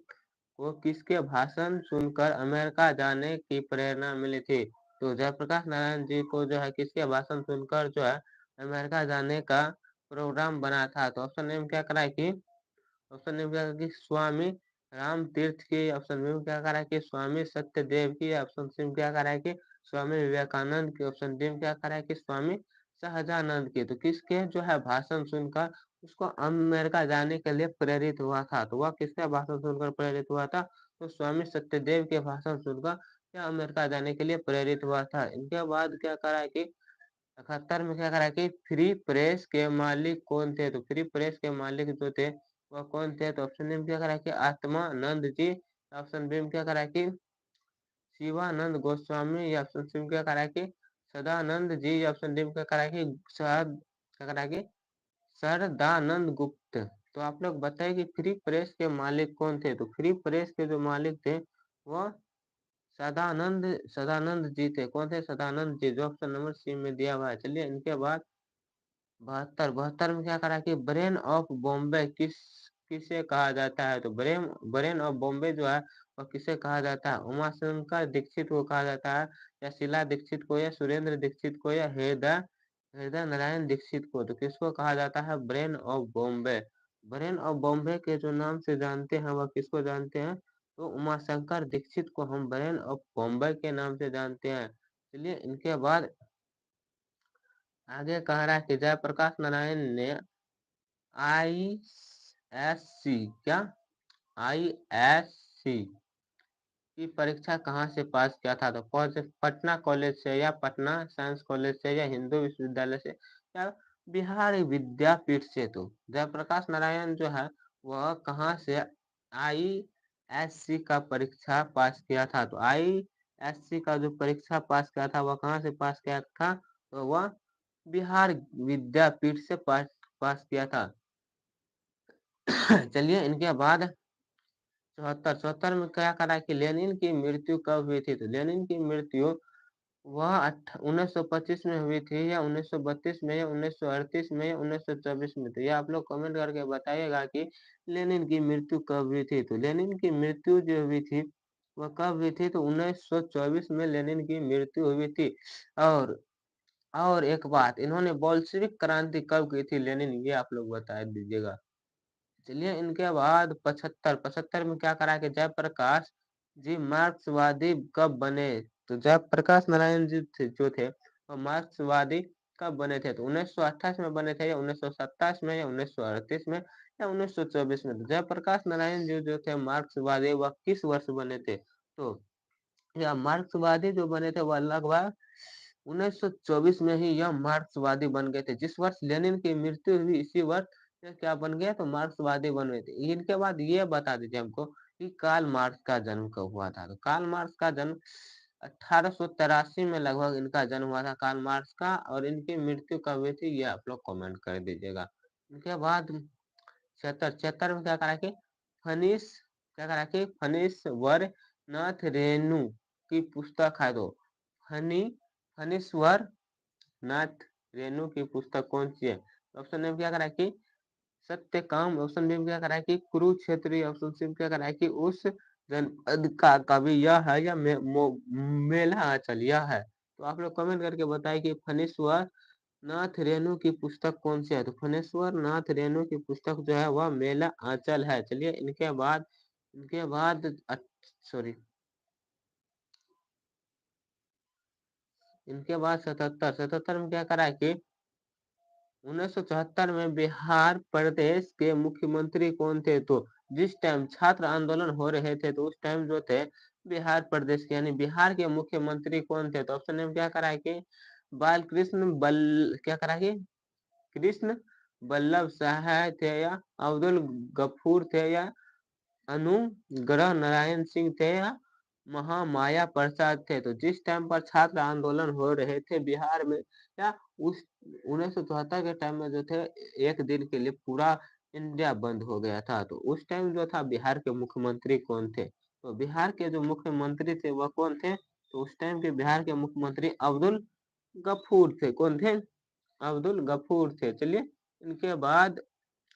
को किसके भाषण सुनकर अमेरिका जाने की प्रेरणा मिली थी? तो जयप्रकाश नारायण जी को जो है किसके भाषण सुनकर जो है अमेरिका जाने का प्रोग्राम बना था? तो ऑप्शन ए में क्या करा है कि ऑप्शन ए में क्या करा कि स्वामी राम तीर्थ की, ऑप्शन बी में क्या करा है कि स्वामी सत्यदेव की, ऑप्शन सी में क्या करा है कि स्वामी विवेकानंद की, ऑप्शन डी में क्या करा है कि स्वामी सहजानंद की? तो किसके जो है भाषण सुनकर उसको अमेरिका जाने के लिए प्रेरित हुआ था? तो वह किसका भाषण सुनकर प्रेरित हुआ था? तो स्वामी सत्यदेव के भाषण सुनकर या अमेरिका जाने के लिए प्रेरित हुआ था। इनके बाद क्या करा है कि 71 में क्या करा है कि फ्री प्रेस के मालिक कौन थे? तो फ्री प्रेस के मालिक जो थे वह कौन थे? तो ऑप्शन ए में क्या करा है कि आत्मानंद जी, ऑप्शन बी में क्या करा है कि शिवानंद गोस्वामी, या ऑप्शन सी में क्या करा है कि सदानंद जी, या ऑप्शन डी में क्या करा है कि क्या करा है कि सरदानंद गुप्त। तो आप लोग बताइए कि फ्री प्रेस के मालिक कौन थे? तो फ्री प्रेस के जो मालिक थे वह सदानंद सदानंद जी थे। कौन थे? सदानंद जी, जो ऑप्शन नंबर सी में दिया हुआ है। चलिए इनके बाद 72 में क्या करा कि ब्रेन ऑफ बॉम्बे किसे कहा जाता है? तो ब्रेन ब्रेन ऑफ बॉम्बे जो है वह किसे कहा जाता है? उमाशंकर दीक्षित को कहा जाता है, या शीला दीक्षित को, या सुरेंद्र दीक्षित को, या हृदय हृदय नारायण दीक्षित को? तो किसको कहा जाता है? Brain of Bombay. Brain of Bombay के जो नाम से जानते हैं वह किसको जानते हैं? तो उमाशंकर दीक्षित को हम ब्रेन ऑफ बॉम्बे के नाम से जानते हैं। चलिए इनके बाद आगे कह रहा है कि जयप्रकाश नारायण ने ISC क्या ISC की परीक्षा कहाँ से पास किया था? तो कौन से पटना कॉलेज से या पटना साइंस कॉलेज से या हिंदू विश्वविद्यालय से या बिहार विद्यापीठ से? तो जयप्रकाश नारायण जो है वह कहाँ से ISC का परीक्षा पास किया था? तो ISC का जो परीक्षा पास किया था वह कहाँ से पास किया था? तो वह बिहार विद्यापीठ से पास किया था। चलिए इनके बाद 74 में क्या करा कि लेनिन की मृत्यु कब हुई थी? तो लेनिन की मृत्यु वह 1925 में हुई थी या 1932 में या 1938 में या 1924 में? तो ये आप लोग कमेंट करके बताइएगा कि लेनिन की मृत्यु कब हुई थी। तो लेनिन की मृत्यु जो हुई थी वह कब हुई थी? तो 1924 में लेनिन की मृत्यु हुई थी। और और एक बात, इन्होंने बोल्शेविक क्रांति कब की थी लेनिन, ये आप लोग बता दीजिएगा। चलिए इनके बाद 75 में क्या करा कि जयप्रकाश जी मार्क्सवादी कब बने? तो जयप्रकाश नारायण जी जो थे वो मार्क्सवादी कब बने थे? तो 1928 में बने थे या 1927 में या 1938 में या 1924 में? तो जयप्रकाश नारायण जी जो थे मार्क्सवादी वह किस वर्ष बने थे? तो या मार्क्सवादी जो बने थे वह लगभग 1924 में ही यह मार्क्सवादी बन गए थे। जिस वर्ष लेनिन की मृत्यु हुई इसी वर्ष ये क्या बन गया? तो मार्क्सवादी बन गए थे। इनके बाद ये बता दीजिए हमको कि कार्ल मार्क्स का जन्म कब हुआ था? तो कार्ल मार्क्स का जन्म 1883 में लगभग इनका जन्म हुआ था कार्ल मार्क्स का। और इनकी मृत्यु कब हुई थी ये आप लोग कमेंट कर दीजिएगा। इनके बाद 76 में क्या करा कि फनीस क्या करा कि फनीश्वर नाथ रेणु की पुस्तक है। तो फनी फनीश्वर नाथ रेणु की पुस्तक कौन सी है? ऑप्शन ए क्या करा कि सत्यकाम, ऑप्शन बी में क्या करा है कि कुरुक्षेत्री, ऑप्शन सी में क्या करा है कि उस जनपद का कवि यह है या मेला आंचल यह है? तो आप लोग कमेंट करके बताइए कि फणीश्वर नाथ रेणु की पुस्तक कौन सी है? तो फणीश्वर नाथ रेणु की पुस्तक जो है वह मेला आंचल है। चलिए इनके बाद सॉरी इनके बाद 77 में क्या करा है कि 1974 में बिहार प्रदेश के मुख्यमंत्री कौन थे? तो जिस टाइम छात्र आंदोलन हो रहे थे तो उस टाइम जो थे बिहार प्रदेश के यानी बिहार के मुख्यमंत्री कौन थे? तो ऑप्शन में क्या करा है कि बालकृष्ण क्या करा है कि कृष्ण बल्लभ सहाय थे या अब्दुल गफूर थे या अनुग्रह नारायण सिंह थे या महामाया प्रसाद थे? तो जिस टाइम पर छात्र आंदोलन हो रहे थे बिहार में या उस 1974 के टाइम में जो थे एक दिन के लिए पूरा इंडिया बंद हो गया था। तो उस टाइम जो था बिहार के मुख्यमंत्री कौन थे? तो बिहार के जो मुख्यमंत्री थे वह कौन थे? तो उस टाइम के बिहार के मुख्यमंत्री अब्दुल गफूर थे। कौन थे? अब्दुल गफूर थे। चलिए इनके बाद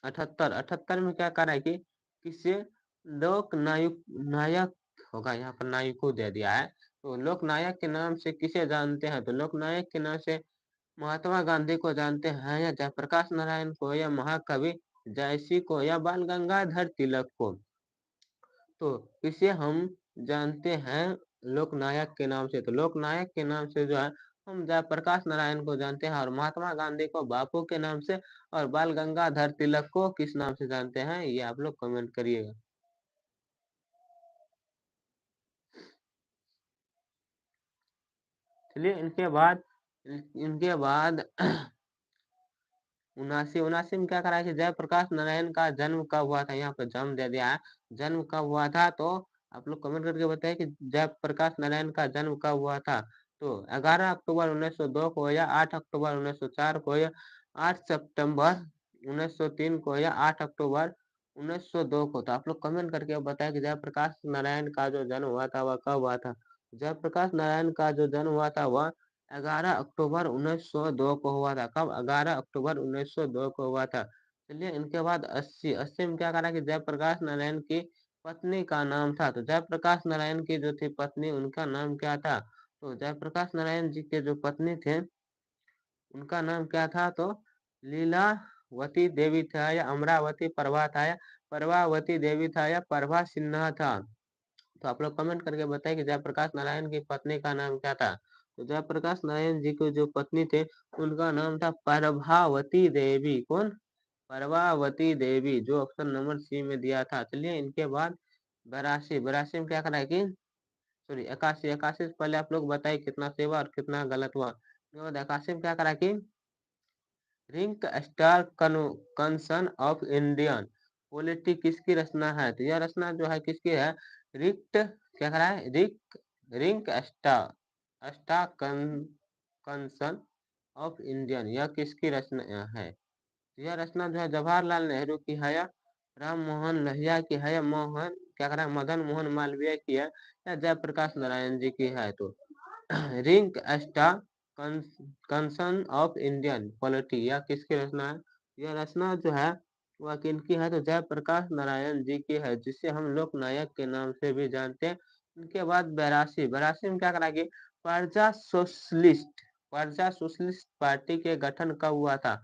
78 में क्या करा है कि किसे लोक नायक होगा, यहाँ पर नायको दे दिया है। तो लोकनायक के नाम से किसे जानते हैं? तो लोकनायक के नाम से महात्मा गांधी को जानते हैं या जयप्रकाश नारायण को या महाकवि जयसी को या बाल गंगाधर तिलक को? तो इसे हम जानते हैं लोकनायक के नाम से। तो लोकनायक के नाम से जो है हम जयप्रकाश नारायण को जानते हैं और महात्मा गांधी को बापू के नाम से और बाल गंगाधर तिलक को किस नाम से जानते हैं ये आप लोग कमेंट करिएगा। चलिए इनके बाद 79 में क्या करा है कि जयप्रकाश नारायण का जन्म कब हुआ था? यहाँ पे जन्म दे दिया है, जन्म कब हुआ था? तो आप लोग कमेंट करके बताइए कि जयप्रकाश नारायण का जन्म कब हुआ था? तो 11 अक्टूबर 1902 को या 8 अक्टूबर 1904 को या 8 सितंबर 1903 को या 8 अक्टूबर 1902 को? तो आप लोग कमेंट करके बताएं कि जयप्रकाश नारायण का जो जन्म हुआ था वह कब हुआ था? जयप्रकाश नारायण का जो जन्म हुआ था वह 11 अक्टूबर 1902 को हुआ था। कब? 11 अक्टूबर 1902 को हुआ था। चलिए इनके बाद 80 में क्या करा कि जयप्रकाश नारायण की पत्नी का नाम था। तो जयप्रकाश नारायण की जो थी पत्नी उनका नाम क्या था? तो जयप्रकाश नारायण जी के जो पत्नी थे उनका नाम क्या था? तो लीलावती देवी था या अमरावती प्रभा था या प्रभावती देवी था या प्रभा सिन्हा था? तो आप लोग कमेंट करके बताइए कि जयप्रकाश नारायण की पत्नी का नाम क्या था? तो जयप्रकाश नारायण जी की जो पत्नी थे उनका नाम था प्रभावती देवी। कौन? प्रभावती देवी, जो ऑप्शन नंबर सी में दिया था। चलिए इनके बाद 82, 82 में क्या करा है कि सॉरी 81, 81 से पहले आप लोग बताइए कितना सही हुआ और कितना गलत हुआ। उसके बाद 81 में क्या करा कि रिंक स्टार कंसन ऑफ इंडियन पॉलिटी किसकी रचना है। तो यह रचना जो है किसकी है, रिक्ट क्या करा है, रिंक स्टार स्टार कंसन ऑफ इंडियन, यह किसकी रचना है। यह रचना जो है जवाहरलाल नेहरू की है, या राम मोहन लोहिया की है, या मोहन क्या करा मदन मोहन मालवीय की है, या जयप्रकाश नारायण जी की है। तो रिंक स्टार कंसन ऑफ इंडियन पॉलिटी यह किसकी रचना है। यह रचना जो है वह किनकी है, तो जयप्रकाश नारायण जी की है, जिसे हम लोक नायक के नाम से भी जानते हैं। इनके बाद 82, 82 में क्या कराएंगे, प्रजा सोशलिस्ट पार्टी के गठन कब हुआ था।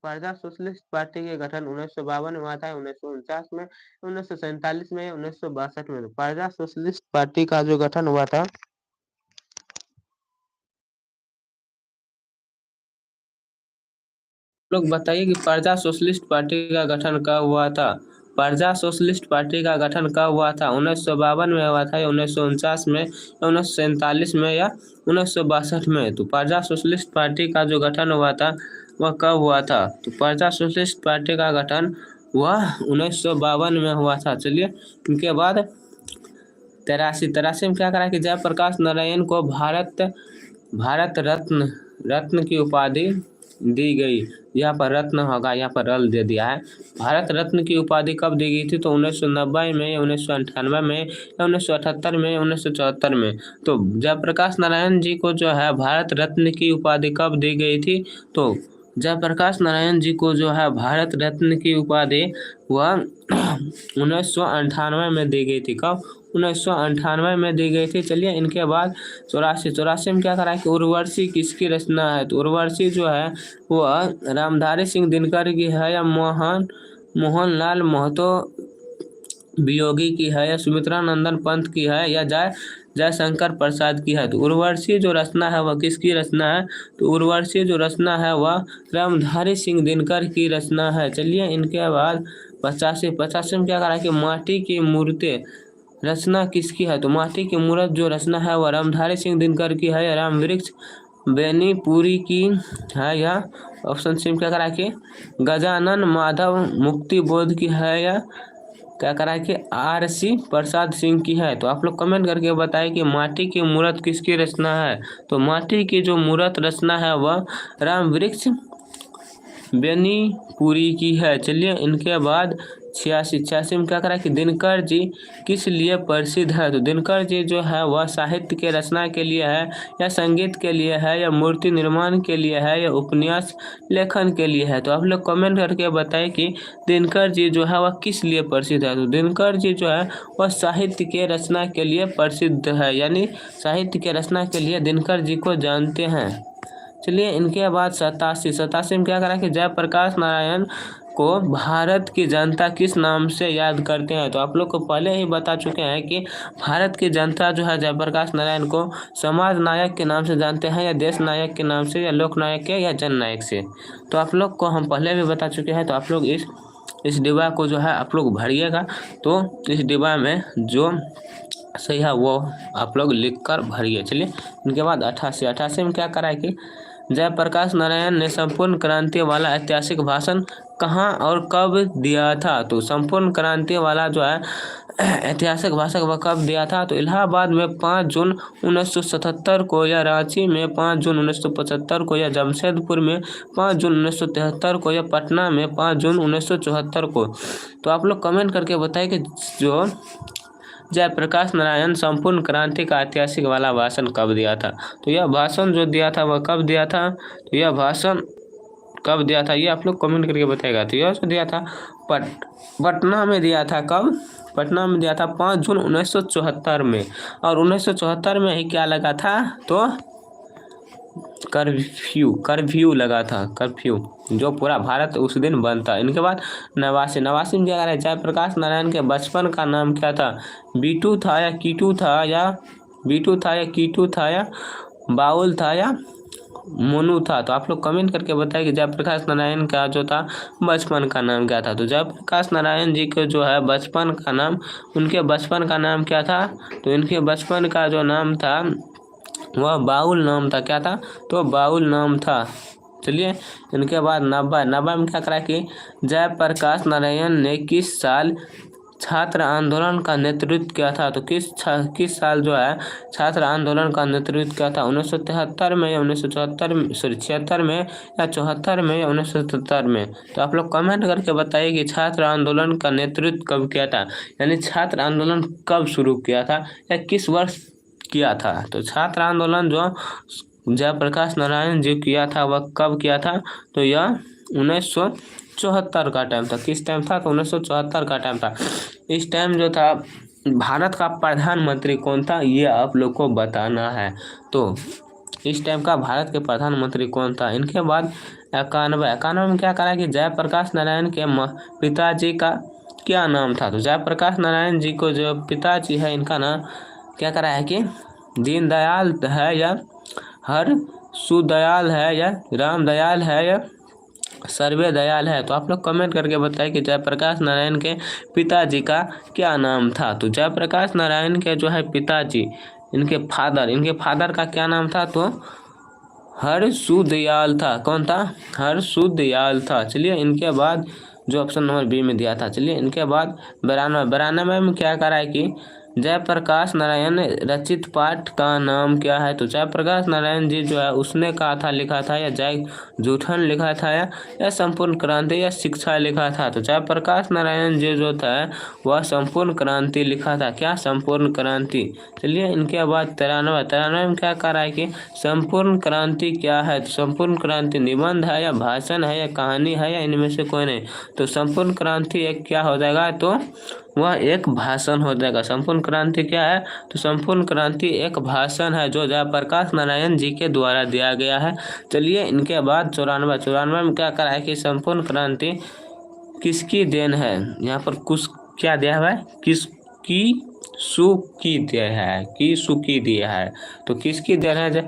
प्रजा सोशलिस्ट पार्टी के गठन 1952 में हुआ था, 1949 में, 1947 में, 1962 में। प्रजा सोशलिस्ट पार्टी का जो गठन हुआ था, लोग बताइए कि प्रजा सोशलिस्ट पार्टी का गठन कब हुआ था। प्रजा सोशलिस्ट पार्टी का गठन कब हुआ था, 1952 में हुआ था, या 1949 में, या 1947 में, या 1962 में। तो प्रजा सोशलिस्ट पार्टी का जो गठन हुआ था वह कब हुआ था। तो प्रजा सोशलिस्ट पार्टी का गठन वह 1952 में हुआ था। चलिए इनके बाद 83 में क्या करा कि जयप्रकाश नारायण को भारत रत्न की उपाधि दी गई। यहाँ पर रत्न होगा, यहाँ पर रल दे दिया है। भारत रत्न की उपाधि कब दी गई थी, तो 1990 में, 1998 में, या 1978 में, 1974 में। तो जयप्रकाश नारायण जी को जो है भारत रत्न की उपाधि कब दी गई थी, तो जयप्रकाश नारायण जी को जो है भारत रत्न की उपाधि वह 1998 में दी गई थी। कब, 1998 में दी गई थी। चलिए इनके बाद 84 में क्या करा कि उर्वशी किसकी रचना है। तो उर्वशी जो है वह रामधारी सिंह दिनकर की है, या मोहनलाल महतो वियोगी की है, या सुमित्रा नंदन पंत की है, या जयशंकर प्रसाद की है। तो उर्वशी जो रचना है वह किसकी रचना है। तो उर्वशी जो रचना है वह रामधारी सिंह दिनकर की रचना है। चलिए इनके बाद 85 में क्या करा कि माटी की मूर्तें रचना किसकी है। तो माटी की मूर्त जो रचना है वह रामधारी सिंह दिनकर की है, या रामवृक्ष बेनीपुरी की है, या ऑप्शन सी में क्या करा कि गजानन माधव मुक्ति बोध की है, या क्या करा कि RC प्रसाद सिंह की है। तो आप लोग कमेंट करके बताएं कि माटी की मूर्त किसकी रचना है। तो माटी की जो मूर्त रचना है वह रामवृक्ष बेनीपुरी की है। चलिए इनके बाद 86 में क्या करा कि दिनकर जी किस लिए प्रसिद्ध है। तो दिनकर जी जो है वह साहित्य के रचना के लिए है, या संगीत के लिए है, या मूर्ति निर्माण के लिए है, या उपन्यास लेखन के लिए है। तो आप लोग कमेंट करके बताएं कि दिनकर जी जो है वह किस लिए प्रसिद्ध है। तो दिनकर जी जो है वह साहित्य के रचना के लिए प्रसिद्ध है, यानी साहित्य के रचना के लिए दिनकर जी को जानते हैं। चलिए इनके बाद 87 में क्या करा कि जयप्रकाश नारायण को भारत की जनता किस नाम से याद करते हैं। तो आप लोग को पहले ही बता चुके हैं कि भारत की जनता जो है जयप्रकाश नारायण को समाज नायक के नाम से जानते हैं, या देश नायक के नाम से, या लोक नायक के, या जन नायक से। तो आप लोग को हम पहले भी बता चुके हैं। तो आप लोग इस डिब्बा को जो है आप लोग भरिएगा। तो इस डिब्बा में जो सही है वो आप लोग लिख कर भरिए। चलिए इनके बाद 88 में क्या करा है कि जयप्रकाश नारायण ने संपूर्ण क्रांति वाला ऐतिहासिक भाषण कहाँ और कब दिया था। तो संपूर्ण क्रांति वाला जो है ऐतिहासिक भाषण वह कब दिया था। तो इलाहाबाद में 5 जून 1977 को, या रांची में 5 जून 1975 को, या जमशेदपुर में 5 जून 1973 को, या पटना में 5 जून 1974 को। तो आप लोग कमेंट करके बताएं कि जो जयप्रकाश नारायण संपूर्ण क्रांति का ऐतिहासिक वाला भाषण कब दिया था। तो यह भाषण जो दिया था वह कब दिया था। तो यह भाषण कब दिया था ये आप लोग कमेंट करके बताएगा। तो यह जो दिया था पटना में दिया था। कब, पटना में दिया था 5 जून 1974 में। और 1974 में ही क्या लगा था, तो कर्फ्यू लगा था, कर्फ्यू, जो पूरा भारत उस दिन बंद था। इनके बाद 89 में क्या है, जयप्रकाश नारायण के बचपन का नाम क्या था। बीटू था, या कीटू था, या बीटू था, या कीटू था, या बाउल था, या मोनू था। तो आप लोग कमेंट करके बताइए कि जयप्रकाश नारायण का जो था बचपन का नाम क्या था। तो जयप्रकाश नारायण जी के जो है बचपन का नाम, उनके बचपन का नाम क्या था? तो इनके बचपन का जो नाम था वह बाउल नाम था। क्या था? तो बाउल नाम था। चलिए इनके बाद 90 में क्या करा कि जयप्रकाश नारायण ने किस साल छात्र आंदोलन का नेतृत्व किया था? तो किस साल जो है छात्र आंदोलन का नेतृत्व किया था? 1973 में या 1974 में, सॉरी 76 में या 74 में या 1977 में? तो आप लोग कमेंट करके बताइए कि छात्र आंदोलन का नेतृत्व कब किया था, यानी छात्र आंदोलन कब शुरू किया था या किस वर्ष किया था। तो छात्र आंदोलन जो जयप्रकाश नारायण जी किया था वह कब किया था? तो यह 1974 का टाइम था। किस टाइम था? तो 1974 का टाइम था। इस टाइम जो था भारत का प्रधानमंत्री कौन था, ये आप लोग को बताना है। तो इस टाइम का भारत के प्रधानमंत्री कौन था? इनके बाद 91 में क्या करा कि जयप्रकाश नारायण के पिताजी का क्या नाम था? तो जयप्रकाश नारायण जी को जो पिताजी है इनका नाम क्या करा है कि दीनदयाल है या हर सुदयाल है या रामदयाल है या सर्वे दयाल है। तो आप लोग कमेंट करके बताइए कि जयप्रकाश नारायण के पिताजी का क्या नाम था। तो जयप्रकाश नारायण के जो है पिताजी, इनके फादर का क्या नाम था? तो हरसुदयाल था। कौन था? हरसुदयाल था। चलिए इनके बाद जो ऑप्शन नंबर बी में दिया था। चलिए इनके बाद 92 में क्या करा है कि जयप्रकाश नारायण रचित पाठ का नाम क्या है? तो जयप्रकाश नारायण जी जो है उसने कहा था, लिखा था या जय जूठन लिखा था या संपूर्ण क्रांति या शिक्षा लिखा था? तो जयप्रकाश नारायण जी जो था वह संपूर्ण क्रांति लिखा था। क्या? संपूर्ण क्रांति। चलिए इनके बाद 93 में क्या करा है कि संपूर्ण क्रांति क्या है? तो संपूर्ण क्रांति निबंध है या भाषण है या कहानी है या इनमें से कोई नहीं? तो संपूर्ण क्रांति एक क्या हो जाएगा? तो वह एक भाषण हो जाएगा। संपूर्ण क्रांति क्या है? तो संपूर्ण क्रांति एक भाषण है जो जयप्रकाश नारायण जी के द्वारा दिया गया है। चलिए इनके बाद 94 में क्या करा है कि संपूर्ण क्रांति किसकी देन है? यहाँ पर कुछ क्या दिया हुआ है? किसकी सुकी दिया है, की सुकी दिया है। तो किसकी देन है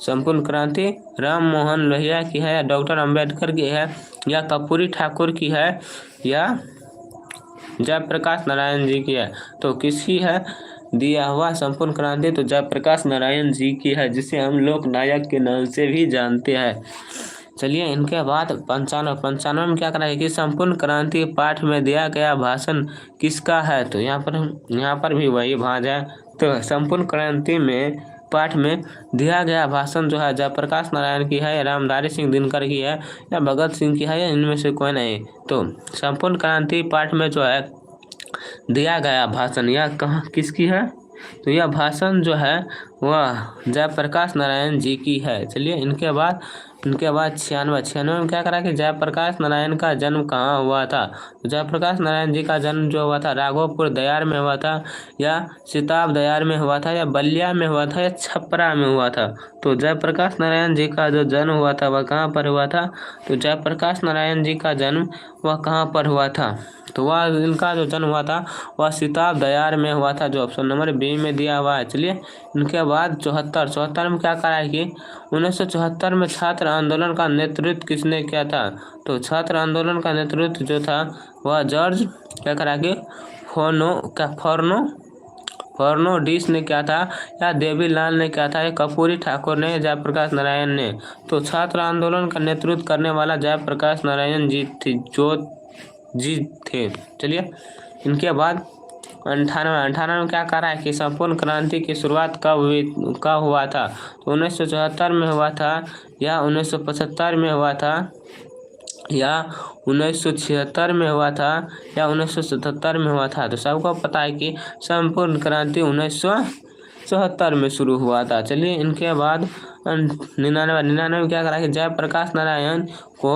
संपूर्ण क्रांति? राम मोहन लोहिया की है या डॉक्टर अंबेडकर की है या कर्पूरी ठाकुर की है या जयप्रकाश नारायण जी की है? तो किसकी है दिया हुआ संपूर्ण क्रांति? तो जयप्रकाश नारायण जी की है, जिसे हम लोक नायक के नाम से भी जानते हैं। चलिए इनके बाद 95 में क्या कराएगी कि संपूर्ण क्रांति पाठ में दिया गया भाषण किसका है? तो यहाँ पर भी वही भाज है। तो संपूर्ण क्रांति में पाठ में दिया गया भाषण जो है जयप्रकाश नारायण की है या रामधारी सिंह दिनकर की है या भगत सिंह की है या इनमें से कोई नहीं। तो संपूर्ण क्रांति पाठ में जो है दिया गया भाषण यह कहाँ किसकी है? तो यह भाषण जो है वह जयप्रकाश नारायण जी की है। चलिए इनके बाद 96 में क्या करा कि जयप्रकाश नारायण का जन्म कहाँ हुआ था? तो जयप्रकाश नारायण जी का जन्म जो हुआ था राघोपुर दयार में हुआ था या सिताब दयार में हुआ था या बलिया में हुआ था या छपरा में हुआ था। तो जयप्रकाश नारायण जी का जो जन्म हुआ था वह कहाँ पर हुआ था? तो जयप्रकाश नारायण जी का जन्म वह कहाँ पर हुआ था? तो वह इनका जो जन्म हुआ था वह सिताब दयार में हुआ था, जो ऑप्शन नंबर बी में दिया हुआ है। चलिए इनके बाद 74 में क्या करा है कि 1974 में छात्र आंदोलन का नेतृत्व किसने किया था? तो छात्र आंदोलन का नेतृत्व जो था वह जॉर्ज क्या करा कि फर्नांडिस ने किया था या देवीलाल ने किया था या कर्पूरी ठाकुर ने या जयप्रकाश नारायण ने? तो छात्र आंदोलन का नेतृत्व करने वाला जयप्रकाश नारायण जी थे। चलिए इनके बाद 98 में क्या करा है कि संपूर्ण क्रांति की शुरुआत कब हुआ था? तो 1974 में हुआ था या 1975 में हुआ था या 1976 में हुआ था या 1977 में हुआ था? तो सबको पता है कि संपूर्ण क्रांति 1974 में शुरू हुआ था। चलिए इनके बाद 99 में क्या करा कि जयप्रकाश नारायण को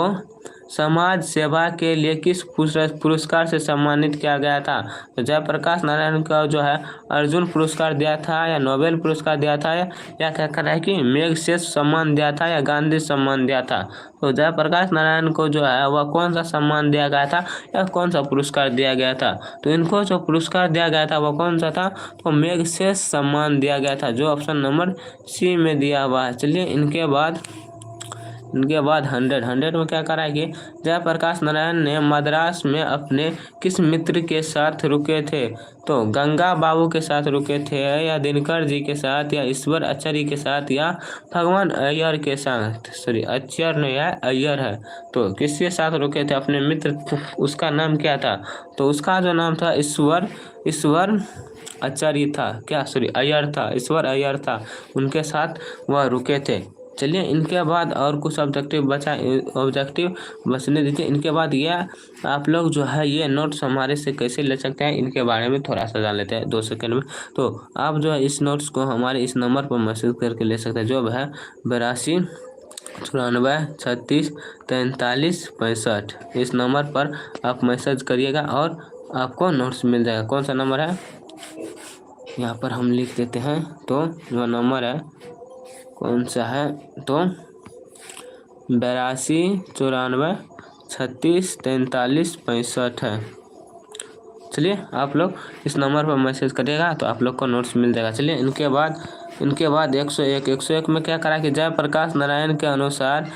समाज सेवा के लिए किस पुरस्कार से सम्मानित किया गया था? तो जयप्रकाश नारायण को जो है अर्जुन पुरस्कार दिया था या नोबेल पुरस्कार दिया था या क्या करा है कि मैग्सेसे सम्मान दिया था या गांधी सम्मान दिया था? तो जयप्रकाश नारायण को जो है वह कौन सा सम्मान दिया गया था या कौन सा पुरस्कार दिया गया था? तो इनको जो पुरस्कार दिया गया था वह कौन सा था? तो मैग्सेसे सम्मान दिया गया था, जो ऑप्शन नंबर सी में दिया हुआ है। चलिए इनके बाद इनके बाद 100 में क्या करा कि जयप्रकाश नारायण ने मद्रास में अपने किस मित्र के साथ रुके थे? तो गंगा बाबू के साथ रुके थे, या दिनकर जी के साथ, या ईश्वर आचार्य के साथ, या भगवान अय्यर के साथ। सॉरी, अय्यर नहीं है, अय्यर है। तो किसके साथ रुके थे अपने मित्र? उसका नाम क्या था? तो उसका जो नाम था ईश्वर आचार्य था। क्या? सॉरी, अय्यर था, ईश्वर अय्यर था। उनके साथ वह रुके थे। चलिए, इनके बाद और कुछ ऑब्जेक्टिव बचने दीजिए। इनके बाद ये आप लोग जो है ये नोट्स हमारे से कैसे ले सकते हैं, इनके बारे में थोड़ा सा जान लेते हैं 2 सेकंड में। तो आप जो है इस नोट्स को हमारे इस नंबर पर मैसेज करके ले सकते हैं, जो है 82 94 36 43 65। इस नंबर पर आप मैसेज करिएगा और आपको नोट्स मिल जाएगा। कौन सा नंबर है यहाँ पर हम लिख देते हैं। तो जो नंबर है कौन सा है? तो 82 94 36 43 65 है। चलिए, आप लोग इस नंबर पर मैसेज करिएगा तो आप लोग को नोट्स मिल जाएगा। चलिए, इनके बाद 101 में क्या करा कि जयप्रकाश नारायण के अनुसार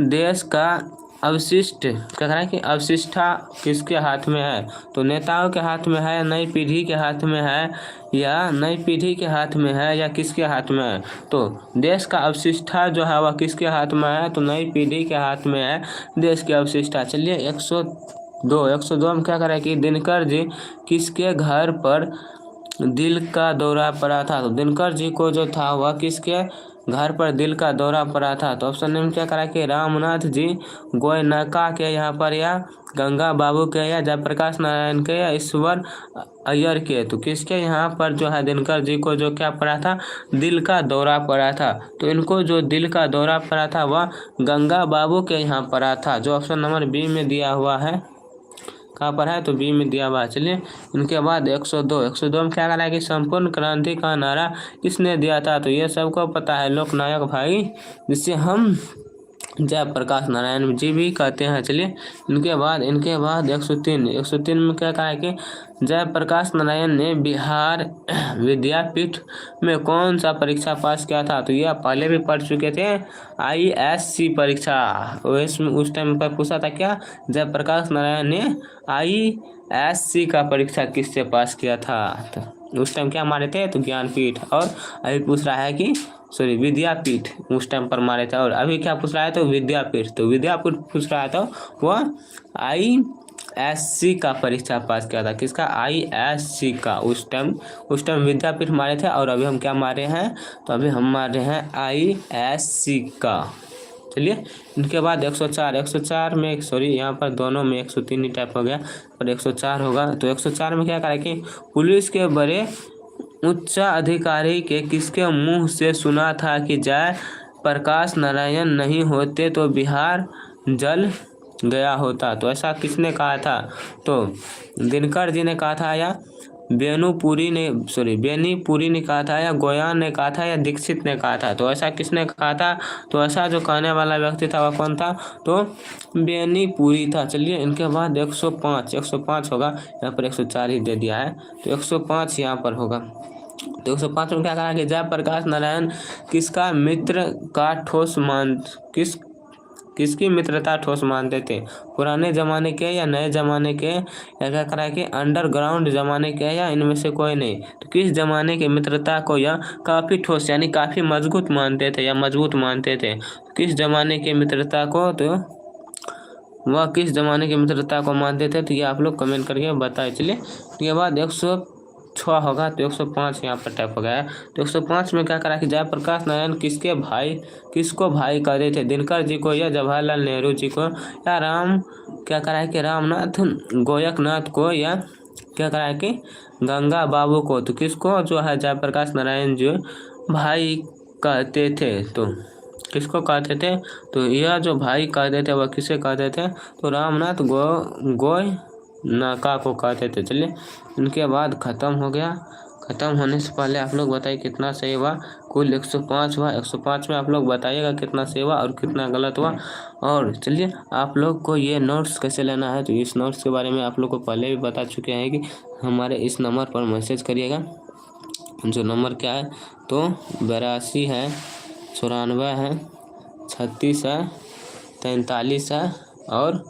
देश का अवशिष्ट क्या करा कि अवशिष्टा किसके हाथ में है? तो नेताओं के हाथ में है, नई पीढ़ी के हाथ में है, या नई पीढ़ी के हाथ में है, या किसके हाथ में है? तो देश का अवशिष्टा जो है वह किसके हाथ में है? तो नई पीढ़ी के हाथ में है देश की अवशिष्टा। चलिए, 102 में क्या करा कि दिनकर जी किसके घर पर दिल का दौरा पड़ा था? तो दिनकर जी को जो था वह किसके घर पर दिल का दौरा पड़ा था? तो ऑप्शन में क्या करा कि रामनाथ जी गोयनका के यहाँ पर, या गंगा बाबू के, या जयप्रकाश नारायण के, या ईश्वर अय्यर के। तो किसके यहाँ पर जो है दिनकर जी को जो क्या पड़ा था? दिल का दौरा पड़ा था। तो इनको जो दिल का दौरा पड़ा था वह गंगा बाबू के यहाँ पड़ा था, जो ऑप्शन नंबर बी में दिया हुआ है। कहाँ पर है? तो बी में दिया हुआ है। चलिए, इनके बाद 102 में क्या करा कि संपूर्ण क्रांति का नारा किसने दिया था? तो ये सबको पता है, लोकनायक भाई, जिसे हम जयप्रकाश नारायण जी भी कहते हैं। चलिए, इनके बाद 103 में क्या कहा है कि जयप्रकाश नारायण ने बिहार विद्यापीठ में कौन सा परीक्षा पास किया था? तो यह पहले भी पढ़ चुके थे, ISC परीक्षा। उस टाइम पर पूछा था क्या? जयप्रकाश नारायण ने ISC का परीक्षा किससे पास किया था? तो उस टाइम क्या मारे थे? तो ज्ञानपीठ। और अभी पूछ रहा है कि सॉरी विद्यापीठ उस टाइम पर मारे थे, और अभी क्या पूछ रहा है? तो विद्यापीठ। तो विद्यापीठ पूछ रहा है तो वह ISC का परीक्षा पास किया था। किसका? ISC का। उस टाइम विद्यापीठ मारे थे, और अभी हम क्या मारे हैं? तो अभी हम मारे हैं ISC का। चलिए, इनके बाद 104 में सॉरी यहाँ पर दोनों में 103 ही टाइप हो गया, और 104 होगा। तो 104 में क्या करें कि पुलिस के बड़े उच्च अधिकारी के किसके मुंह से सुना था कि जय प्रकाश नारायण नहीं होते तो बिहार जल गया होता? तो ऐसा किसने कहा था? तो दिनकर जी ने कहा था, या बेनीपुरी ने कहा था, या गोयान ने कहा था, या दीक्षित ने कहा था? तो ऐसा किसने कहा था? तो ऐसा जो कहने वाला व्यक्ति था वह कौन था? तो बेनीपुरी था। चलिए, इनके बाद 105 होगा। यहाँ पर 104 ही दे दिया है, तो 105 यहाँ पर होगा। तो 105 में क्या कहा कि जयप्रकाश नारायण किसका मित्र का किसकी मित्रता ठोस मानते थे? पुराने ज़माने के, या नए ज़माने के, या क्या करा कि अंडरग्राउंड ज़माने के, या इनमें से कोई नहीं? तो किस ज़माने की मित्रता को यह काफ़ी ठोस यानी काफ़ी मजबूत मानते थे, या मजबूत मानते थे? किस ज़माने की मित्रता को? तो वह किस ज़माने की मित्रता को मानते थे? तो ये आप लोग कमेंट करके बताए। चलिए, इसके बाद 106 होगा, तो 105 यहाँ पर टाइप हो गया है। तो 105 में क्या करा कि जयप्रकाश नारायण किसको भाई कहते थे? दिनकर जी को, या जवाहरलाल नेहरू जी को, या क्या करा है कि रामनाथ गोयकनाथ को, या क्या करा है कि गंगा बाबू को? तो किसको जो है जयप्रकाश नारायण जी भाई कहते थे? तो किसको कहते थे? तो यह जो भाई कहते थे वह किसे कहते थे? तो रामनाथ गोयनका को कहते थे। चलिए, इनके बाद ख़त्म हो गया। ख़त्म होने से पहले आप लोग बताइए कितना सही हुआ। कुल 105 हुआ। 105 में आप लोग बताइएगा कितना सही हुआ और कितना गलत हुआ। और चलिए, आप लोग को ये नोट्स कैसे लेना है, तो इस नोट्स के बारे में आप लोग को पहले भी बता चुके हैं कि हमारे इस नंबर पर मैसेज करिएगा। जो नंबर क्या है? तो 82 है, 94 है, 36 है, 43 है और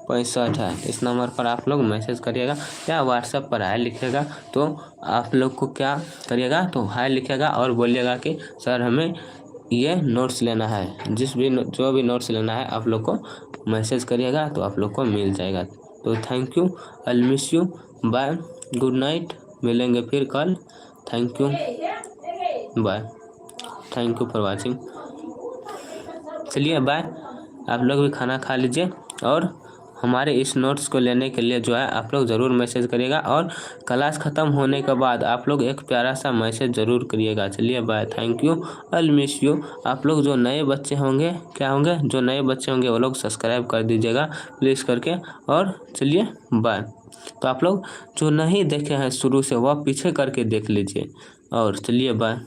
65 है। इस नंबर पर आप लोग मैसेज करिएगा या व्हाट्सएप पर हाय लिखिएगा। तो आप लोग को क्या करिएगा, तो हाय लिखिएगा और बोलिएगा कि सर हमें ये नोट्स लेना है। जो भी नोट्स लेना है आप लोग को मैसेज करिएगा तो आप लोग को मिल जाएगा। तो thank you, I miss you, bye, good night, मिलेंगे फिर कल। Thank you, bye, thank you for watching. चलिए बाय, आप लोग भी खाना खा लीजिए और हमारे इस नोट्स को लेने के लिए जो है आप लोग ज़रूर मैसेज करिएगा और क्लास ख़त्म होने के बाद आप लोग एक प्यारा सा मैसेज ज़रूर करिएगा। चलिए bye, thank you, I miss you. आप लोग जो नए बच्चे होंगे, क्या होंगे, जो नए बच्चे होंगे वो लोग सब्सक्राइब कर दीजिएगा प्लीज़ करके। और चलिए बाय। तो आप लोग जो नहीं देखे हैं शुरू से वह पीछे करके देख लीजिए और चलिए बाय।